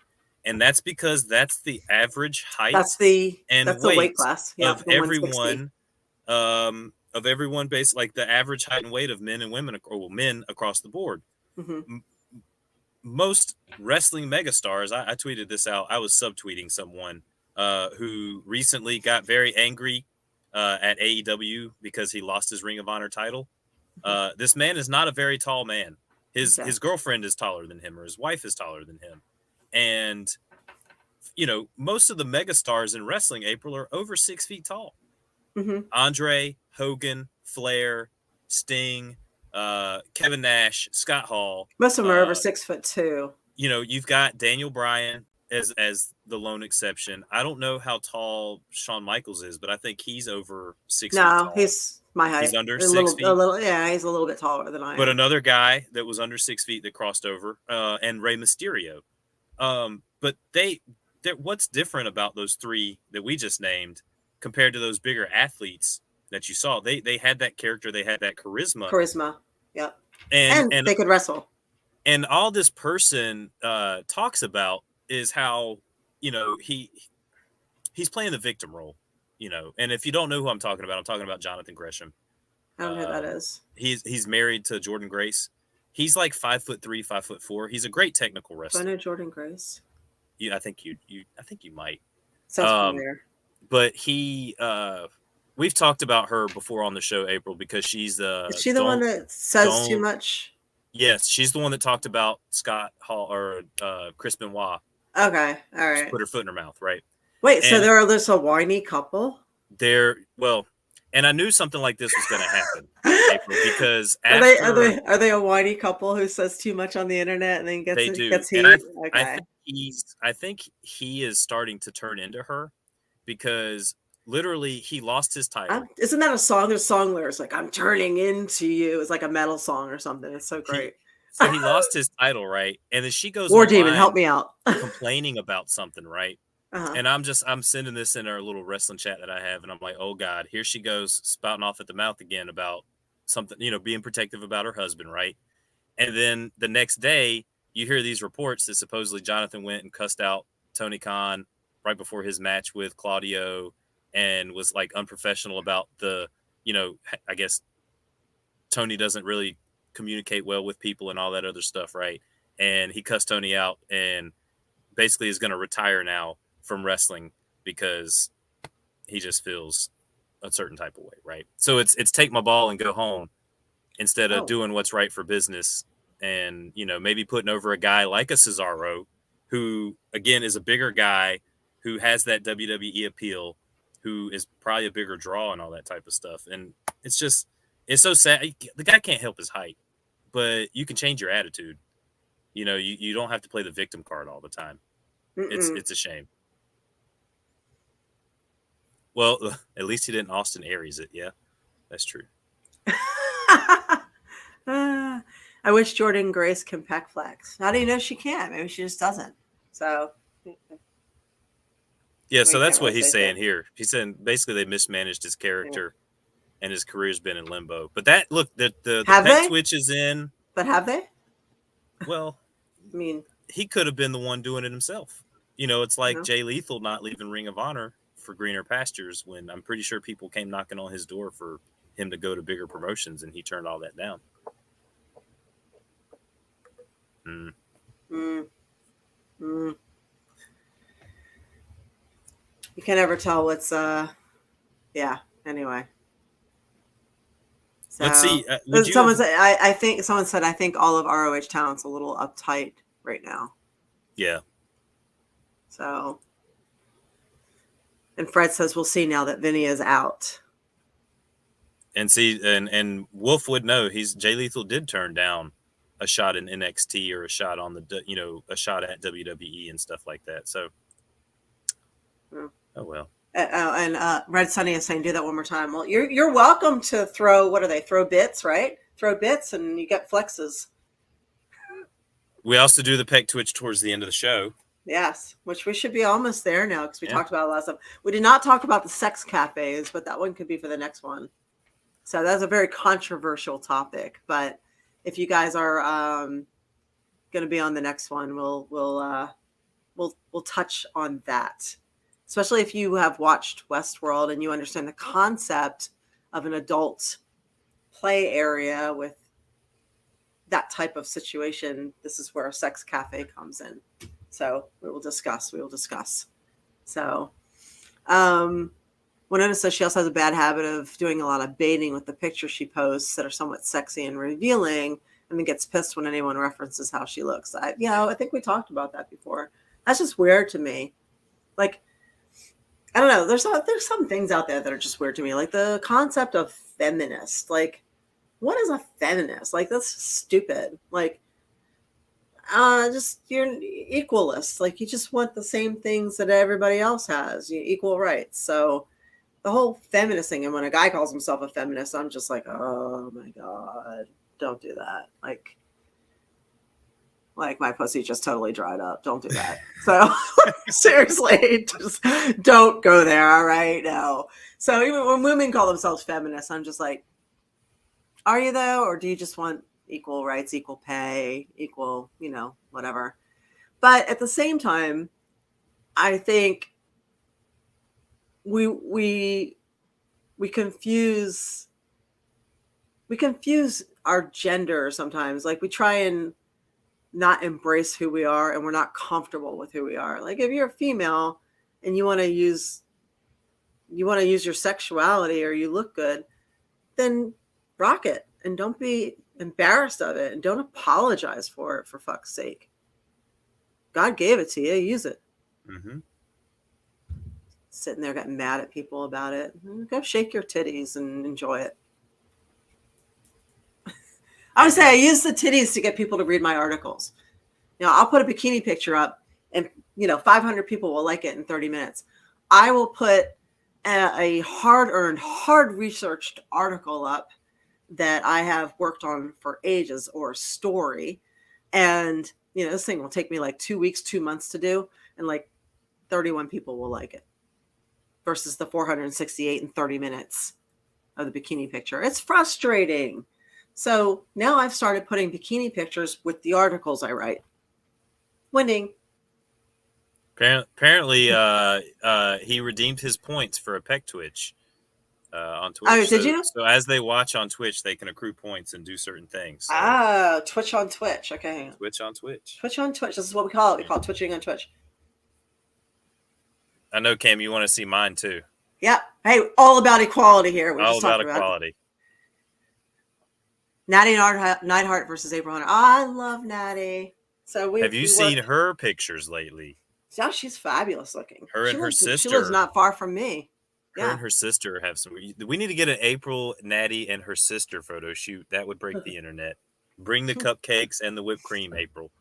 And that's because that's the average height. That's the weight class of everyone. Based like the average height and weight of men and women, or men across the board. Mm-hmm. most wrestling megastars, I tweeted this out. I was subtweeting someone who recently got very angry at AEW because he lost his Ring of Honor title. This man is not a very tall man. His girlfriend is taller than him, or his wife is taller than him. And, most of the megastars in wrestling, April, are over 6 feet tall. Mm-hmm. Andre, Hogan, Flair, Sting, Kevin Nash, Scott Hall. Most of them are over 6'2". You've got Daniel Bryan as the lone exception. I don't know how tall Shawn Michaels is, but I think he's over 6 feet tall. No, he's my height. He's under 6 feet. He's a little bit taller than I am. But another guy that was under 6 feet that crossed over, and Rey Mysterio. But what's different about those three that we just named compared to those bigger athletes that you saw? They had that character, they had that charisma. Yep. And they could wrestle. And all this person talks about is how, he's playing the victim role, and if you don't know who I'm talking about Jonathan Gresham. I don't know who that is. He's married to Jordan Grace. He's like 5'3", 5'4". He's a great technical wrestler. Do I know Jordan Grace? I think you might. Sounds familiar. But we've talked about her before on the show, April, because she's is she the one that says too much? Yes, she's the one that talked about Scott Hall or Chris Benoit. Okay, all right. She put her foot in her mouth, right? Wait, so they're this a whiny couple? And I knew something like this was going to happen, April, because are they a whiny couple who says too much on the internet and then gets heat? And I think he is starting to turn into her, because literally he lost his title. Isn't that a song? There's song lyrics like "I'm turning into you." It's like a metal song or something. It's so great. So he lost his title, right? And then she goes, War Demon, help me out. complaining about something, right? Uh-huh. And I'm sending this in our little wrestling chat that I have, and I'm like, oh God, here she goes spouting off at the mouth again about something, being protective about her husband, right? And then the next day, you hear these reports that supposedly Jonathan went and cussed out Tony Khan right before his match with Claudio, and was like unprofessional about I guess Tony doesn't really communicate well with people and all that other stuff, right? And he cussed Tony out and basically is going to retire now from wrestling because he just feels a certain type of way, right? So it's take my ball and go home instead of doing what's right for business, and maybe putting over a guy like a Cesaro, who again is a bigger guy, who has that WWE appeal, who is probably a bigger draw and all that type of stuff. And it's so sad. The guy can't help his height, but you can change your attitude. You don't have to play the victim card all the time. It's a shame. Well, at least he didn't Austin Aries it. Yeah, that's true. I wish Jordan Grace can pec flex. How do you know she can't? Maybe she just doesn't. So. Yeah, so that's what he's saying here. He's saying basically they mismanaged his character, and his career's been in limbo. But the pec switch is in. But have they? Well, I mean, he could have been the one doing it himself. It's like Jay Lethal not leaving Ring of Honor for greener pastures, when I'm pretty sure people came knocking on his door for him to go to bigger promotions, and he turned all that down. You can never tell what's anyway. So, let's see. Someone said I think all of ROH talent's a little uptight right now. Yeah. So, and Fred says we'll see now that Vinny is out. And see, and Wolf would know. Jay Lethal did turn down a shot in NXT or a shot on a shot at WWE and stuff like that. So, oh well. And Red Sunny is saying, do that one more time. Well, you're welcome to throw. What are they? Throw bits, right? Throw bits, and you get flexes. We also do the pec twitch towards the end of the show. Yes, which we should be almost there now, because we talked about it last time. We did not talk about the sex cafes, but that one could be for the next one. So that's a very controversial topic. But if you guys are going to be on the next one, we'll touch on that. Especially if you have watched Westworld and you understand the concept of an adult play area with that type of situation, this is where a sex cafe comes in. So we will discuss. So Winona says she also has a bad habit of doing a lot of baiting with the pictures she posts that are somewhat sexy and revealing, and then gets pissed when anyone references how she looks. I think we talked about that before. That's just weird to me. Like, I don't know. There's some things out there that are just weird to me. Like the concept of feminist. Like, what is a feminist? Like, that's stupid. Like, just you're an equalist. Like, you just want the same things that everybody else has. Equal rights. So the whole feminist thing, and when a guy calls himself a feminist, I'm just like, oh my God, don't do that. Like my pussy just totally dried up. Don't do that. So seriously, just don't go there. All right. No. So even when women call themselves feminists, I'm just like, are you though? Or do you just want equal rights, equal pay, equal, whatever. But at the same time, I think we confuse our gender sometimes. Like we try and not embrace who we are, and we're not comfortable with who we are. Like if you're a female and you want to use your sexuality or you look good, then rock it and don't be embarrassed of it and don't apologize for it, for fuck's sake. God gave it to you, use it. Mm-hmm. Sitting there getting mad at people about it. Go shake your titties and enjoy it. I would say I use the titties to get people to read my articles. I'll put a bikini picture up and 500 people will like it in 30 minutes. I will put a hard-earned, hard-researched article up that I have worked on for ages, or a story. And, this thing will take me like 2 weeks, 2 months to do. And like 31 people will like it versus the 468 in 30 minutes of the bikini picture. It's frustrating. So now I've started putting bikini pictures with the articles I write. Winning. Apparently, he redeemed his points for a peck twitch on Twitch. Oh, did you? So as they watch on Twitch, they can accrue points and do certain things. So. Twitch on Twitch. Okay. Twitch on Twitch. Twitch on Twitch. This is what we call it. We call it twitching on Twitch. I know, Cam, you want to see mine too. Yeah. Hey, all about equality here. We're all about equality. Natty Neidhart versus April Hunter. I love Natty. So have you seen her pictures lately? Yeah, she's fabulous looking. Her and her sister. She lives not far from me. Her and her sister have some. We need to get an April, Natty, and her sister photo shoot. That would break the internet. Bring the cupcakes and the whipped cream, April.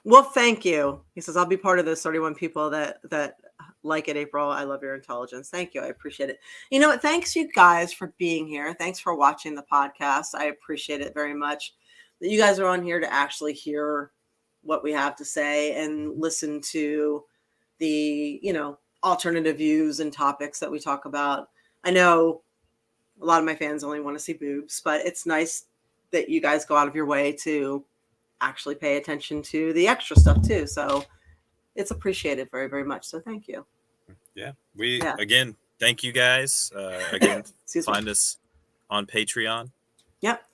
Well, thank you. He says, I'll be part of those 31 people that like it, April. I love your intelligence. Thank you. I appreciate it. You know what? Thanks you guys for being here. Thanks for watching the podcast. I appreciate it very much that you guys are on here to actually hear what we have to say and listen to the, alternative views and topics that we talk about. I know a lot of my fans only want to see boobs, but it's nice that you guys go out of your way to actually pay attention to the extra stuff too. So it's appreciated very, very much. So thank you. Yeah. Again, thank you guys. Again, find us on Patreon. Yep.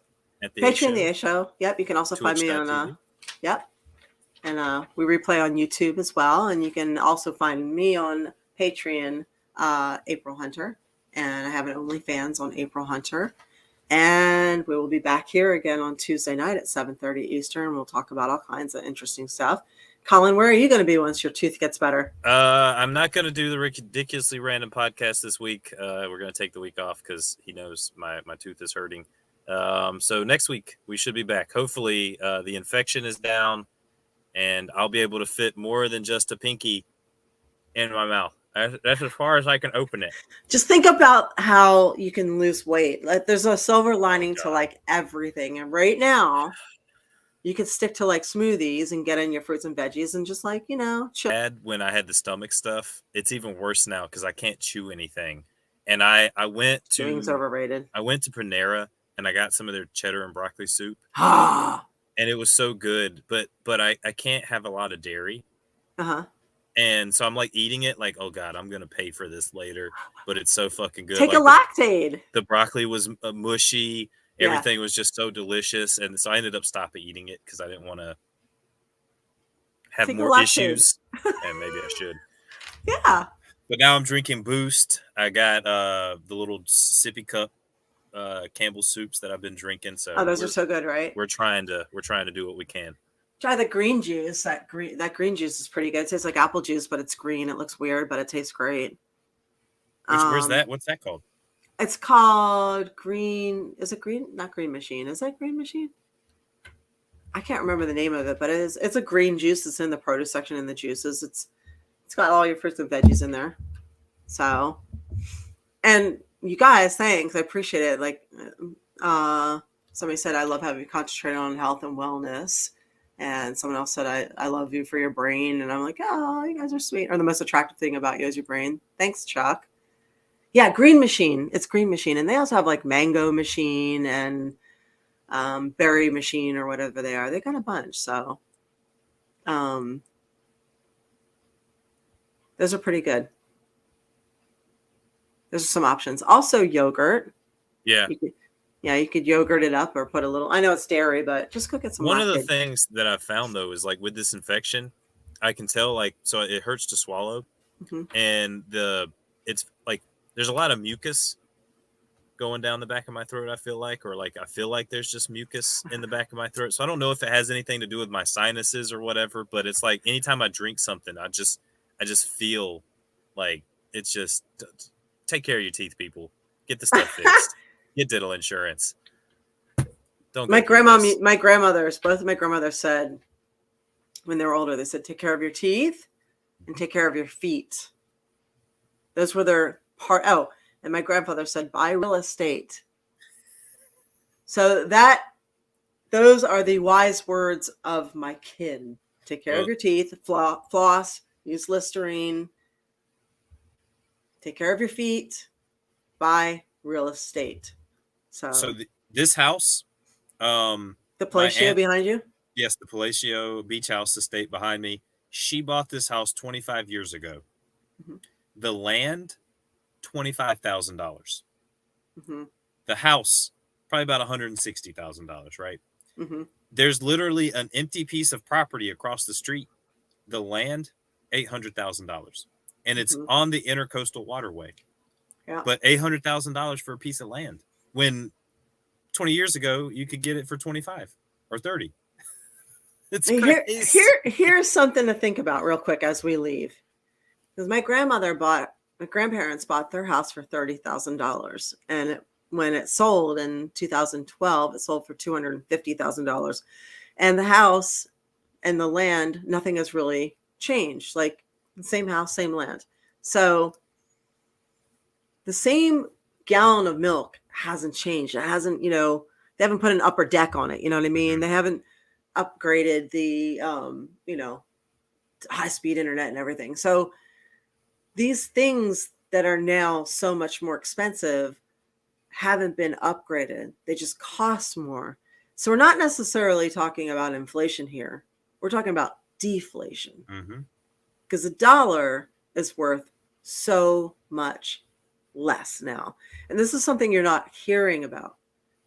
At the Patreon, the A Show. Yep. You can also find me on, yep. And we replay on YouTube as well. And you can also find me on Patreon, April Hunter. And I have an OnlyFans on April Hunter. And we will be back here again on Tuesday night at 7:30 Eastern. We'll talk about all kinds of interesting stuff. Colin, where are you going to be once your tooth gets better? I'm not going to do the ridiculously random podcast this week. We're going to take the week off because he knows my tooth is hurting. So next week we should be back. Hopefully the infection is down and I'll be able to fit more than just a pinky in my mouth. That's as far as I can open it. Just think about how you can lose weight. Like, there's a silver lining to like everything. And right now, you can stick to like smoothies and get in your fruits and veggies and just like, When I had the stomach stuff, it's even worse now because I can't chew anything. And I went to Chewing's overrated. I went to Panera and I got some of their cheddar and broccoli soup. Ah. And it was so good, but I can't have a lot of dairy. Uh-huh. And so I'm like eating it like, oh God, I'm going to pay for this later. But it's so fucking good. Take like a Lactaid. The broccoli was mushy. Yeah. Everything was just so delicious. And so I ended up stopping eating it because I didn't want to have Take a more Lactaid. issues. And maybe I should. Yeah. But now I'm drinking Boost. I got the little sippy cup Campbell's soups that I've been drinking. So those are so good, right? We're trying to do what we can. Try the green juice. That green juice is pretty good. It tastes like apple juice, but it's green. It looks weird, but it tastes great. Where's that? What's that called? It's called Green. Is it Green? Not Green Machine. Is that Green Machine? I can't remember the name of it, but it's a green juice. It's in the produce section in the juices. It's got all your fruits and veggies in there. So, and you guys, thanks. I appreciate it. Like, somebody said, I love having you concentrate on health and wellness. And someone else said, I love you for your brain. And I'm like, oh, you guys are sweet. Or the most attractive thing about you is your brain. Thanks, Chuck. Yeah, Green Machine. It's Green Machine. And they also have like Mango Machine and Berry Machine or whatever they are. They got a bunch. So those are pretty good. Those are some options. Also yogurt. Yeah. You could yogurt it up or put a little. I know it's dairy, but just cook it some. One of the things that I've found though is like with this infection, I can tell like so it hurts to swallow, and it's like there's a lot of mucus going down the back of my throat. I feel like there's just mucus in the back of my throat. So I don't know if it has anything to do with my sinuses or whatever, but it's like anytime I drink something, I just feel like it's just take care of your teeth, people. Get the stuff fixed. Get dental insurance. Don't. My grandmothers, both of my grandmothers said when they were older, they said, take care of your teeth and take care of your feet. Those were their part. Oh, and my grandfather said, buy real estate. So those are the wise words of my kin. Take care of your teeth, floss, use Listerine. Take care of your feet, buy real estate. So this house, the Palacio behind you? Yes, the Palacio Beach House estate behind me. She bought this house 25 years ago. Mm-hmm. The land, $25,000. Mm-hmm. The house, probably about $160,000, right? Mm-hmm. There's literally an empty piece of property across the street. The land, $800,000. And it's on the Intercoastal Waterway. Yeah. But $800,000 for a piece of land. When 20 years ago, you could get it for 25 or 30. It's crazy. Here's something to think about real quick as we leave. Because my grandparents bought their house for $30,000. And when it sold in 2012, it sold for $250,000. And the house and the land, nothing has really changed. Like same house, same land. So the same gallon of milk hasn't changed. It hasn't, they haven't put an upper deck on it. You know what I mean? They haven't upgraded the, high-speed internet and everything. So these things that are now so much more expensive haven't been upgraded. They just cost more. So we're not necessarily talking about inflation here. We're talking about deflation. Because a dollar is worth so much less now. And this is something you're not hearing about.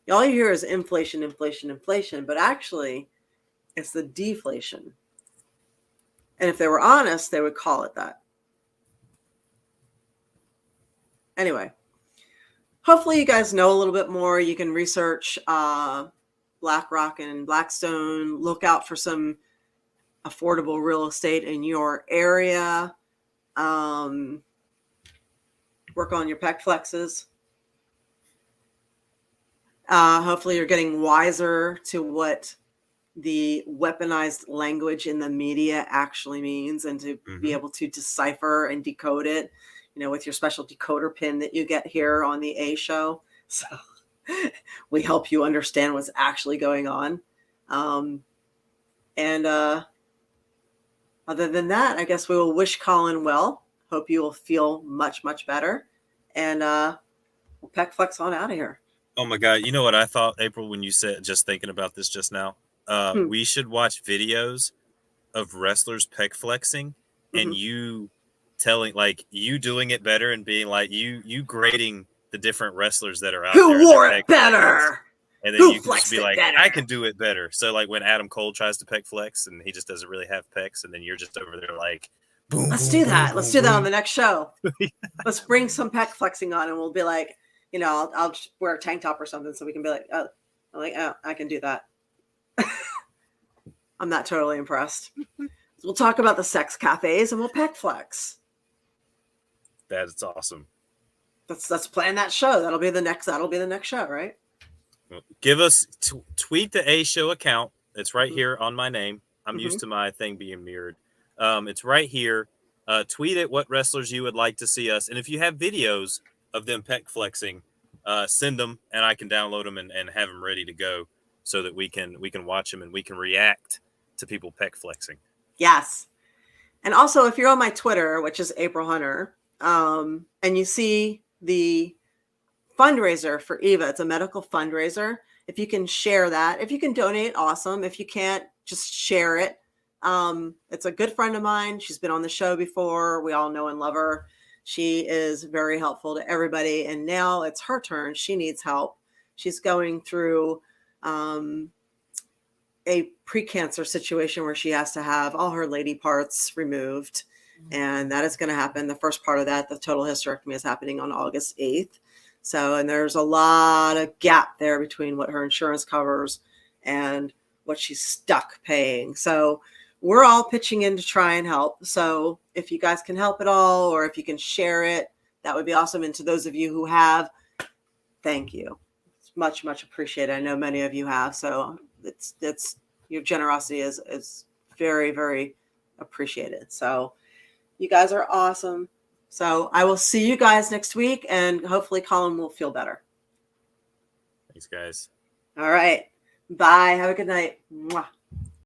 All you hear is inflation, inflation, inflation, but actually it's the deflation. And if they were honest, they would call it that. Anyway, hopefully you guys know a little bit more. You can research BlackRock and Blackstone. Look out for some affordable real estate in your area. Work on your pec flexes. Hopefully you're getting wiser to what the weaponized language in the media actually means and to be able to decipher and decode it, with your special decoder pin that you get here on the A show. So we help you understand what's actually going on. And other than that, I guess we will wish Colin well. Hope you will feel much, much better. And we'll pec flex on out of here. Oh my God. You know what I thought, April, when you said, just thinking about this just now? We should watch videos of wrestlers pec flexing and you telling, like, you doing it better and being like, you grading the different wrestlers that are out there. Who wore it better? And then you can just be like, I can do it better. So like when Adam Cole tries to pec flex and he just doesn't really have pecs, and then you're just over there like, boom. Let's do that. Let's do that on the next show. Let's bring some pec flexing on, and we'll be like, you know, I'll just wear a tank top or something so we can be like, oh, I can do that. I'm not totally impressed. We'll talk about the sex cafes and we'll pec flex. That's awesome. Let's plan that show. That'll be the next show, right? Give us tweet the A Show account. It's right here on my name. I'm used to my thing being mirrored. It's right here. Tweet it what wrestlers you would like to see us, and if you have videos of them pec flexing, send them, and I can download them and have them ready to go so that we can watch them and we can react to people pec flexing. Yes, and also if you're on my Twitter, which is April Hunter, and you see the fundraiser for Eva, it's a medical fundraiser. If you can share that, if you can donate, awesome. If you can't, just share it. It's a good friend of mine. She's been on the show before. We all know and love her. She is very helpful to everybody. And now it's her turn. She needs help. She's going through a pre-cancer situation where she has to have all her lady parts removed. And that is going to happen. The first part of that, the total hysterectomy, is happening on August 8th. So, and there's a lot of gap there between what her insurance covers and what she's stuck paying. So we're all pitching in to try and help. So if you guys can help at all, or if you can share it, that would be awesome. And to those of you who have, thank you. It's much, much appreciated. I know many of you have. So it's your generosity is very, very appreciated. So you guys are awesome. So I will see you guys next week, and hopefully Colin will feel better. Thanks, guys. All right. Bye. Have a good night. Mwah.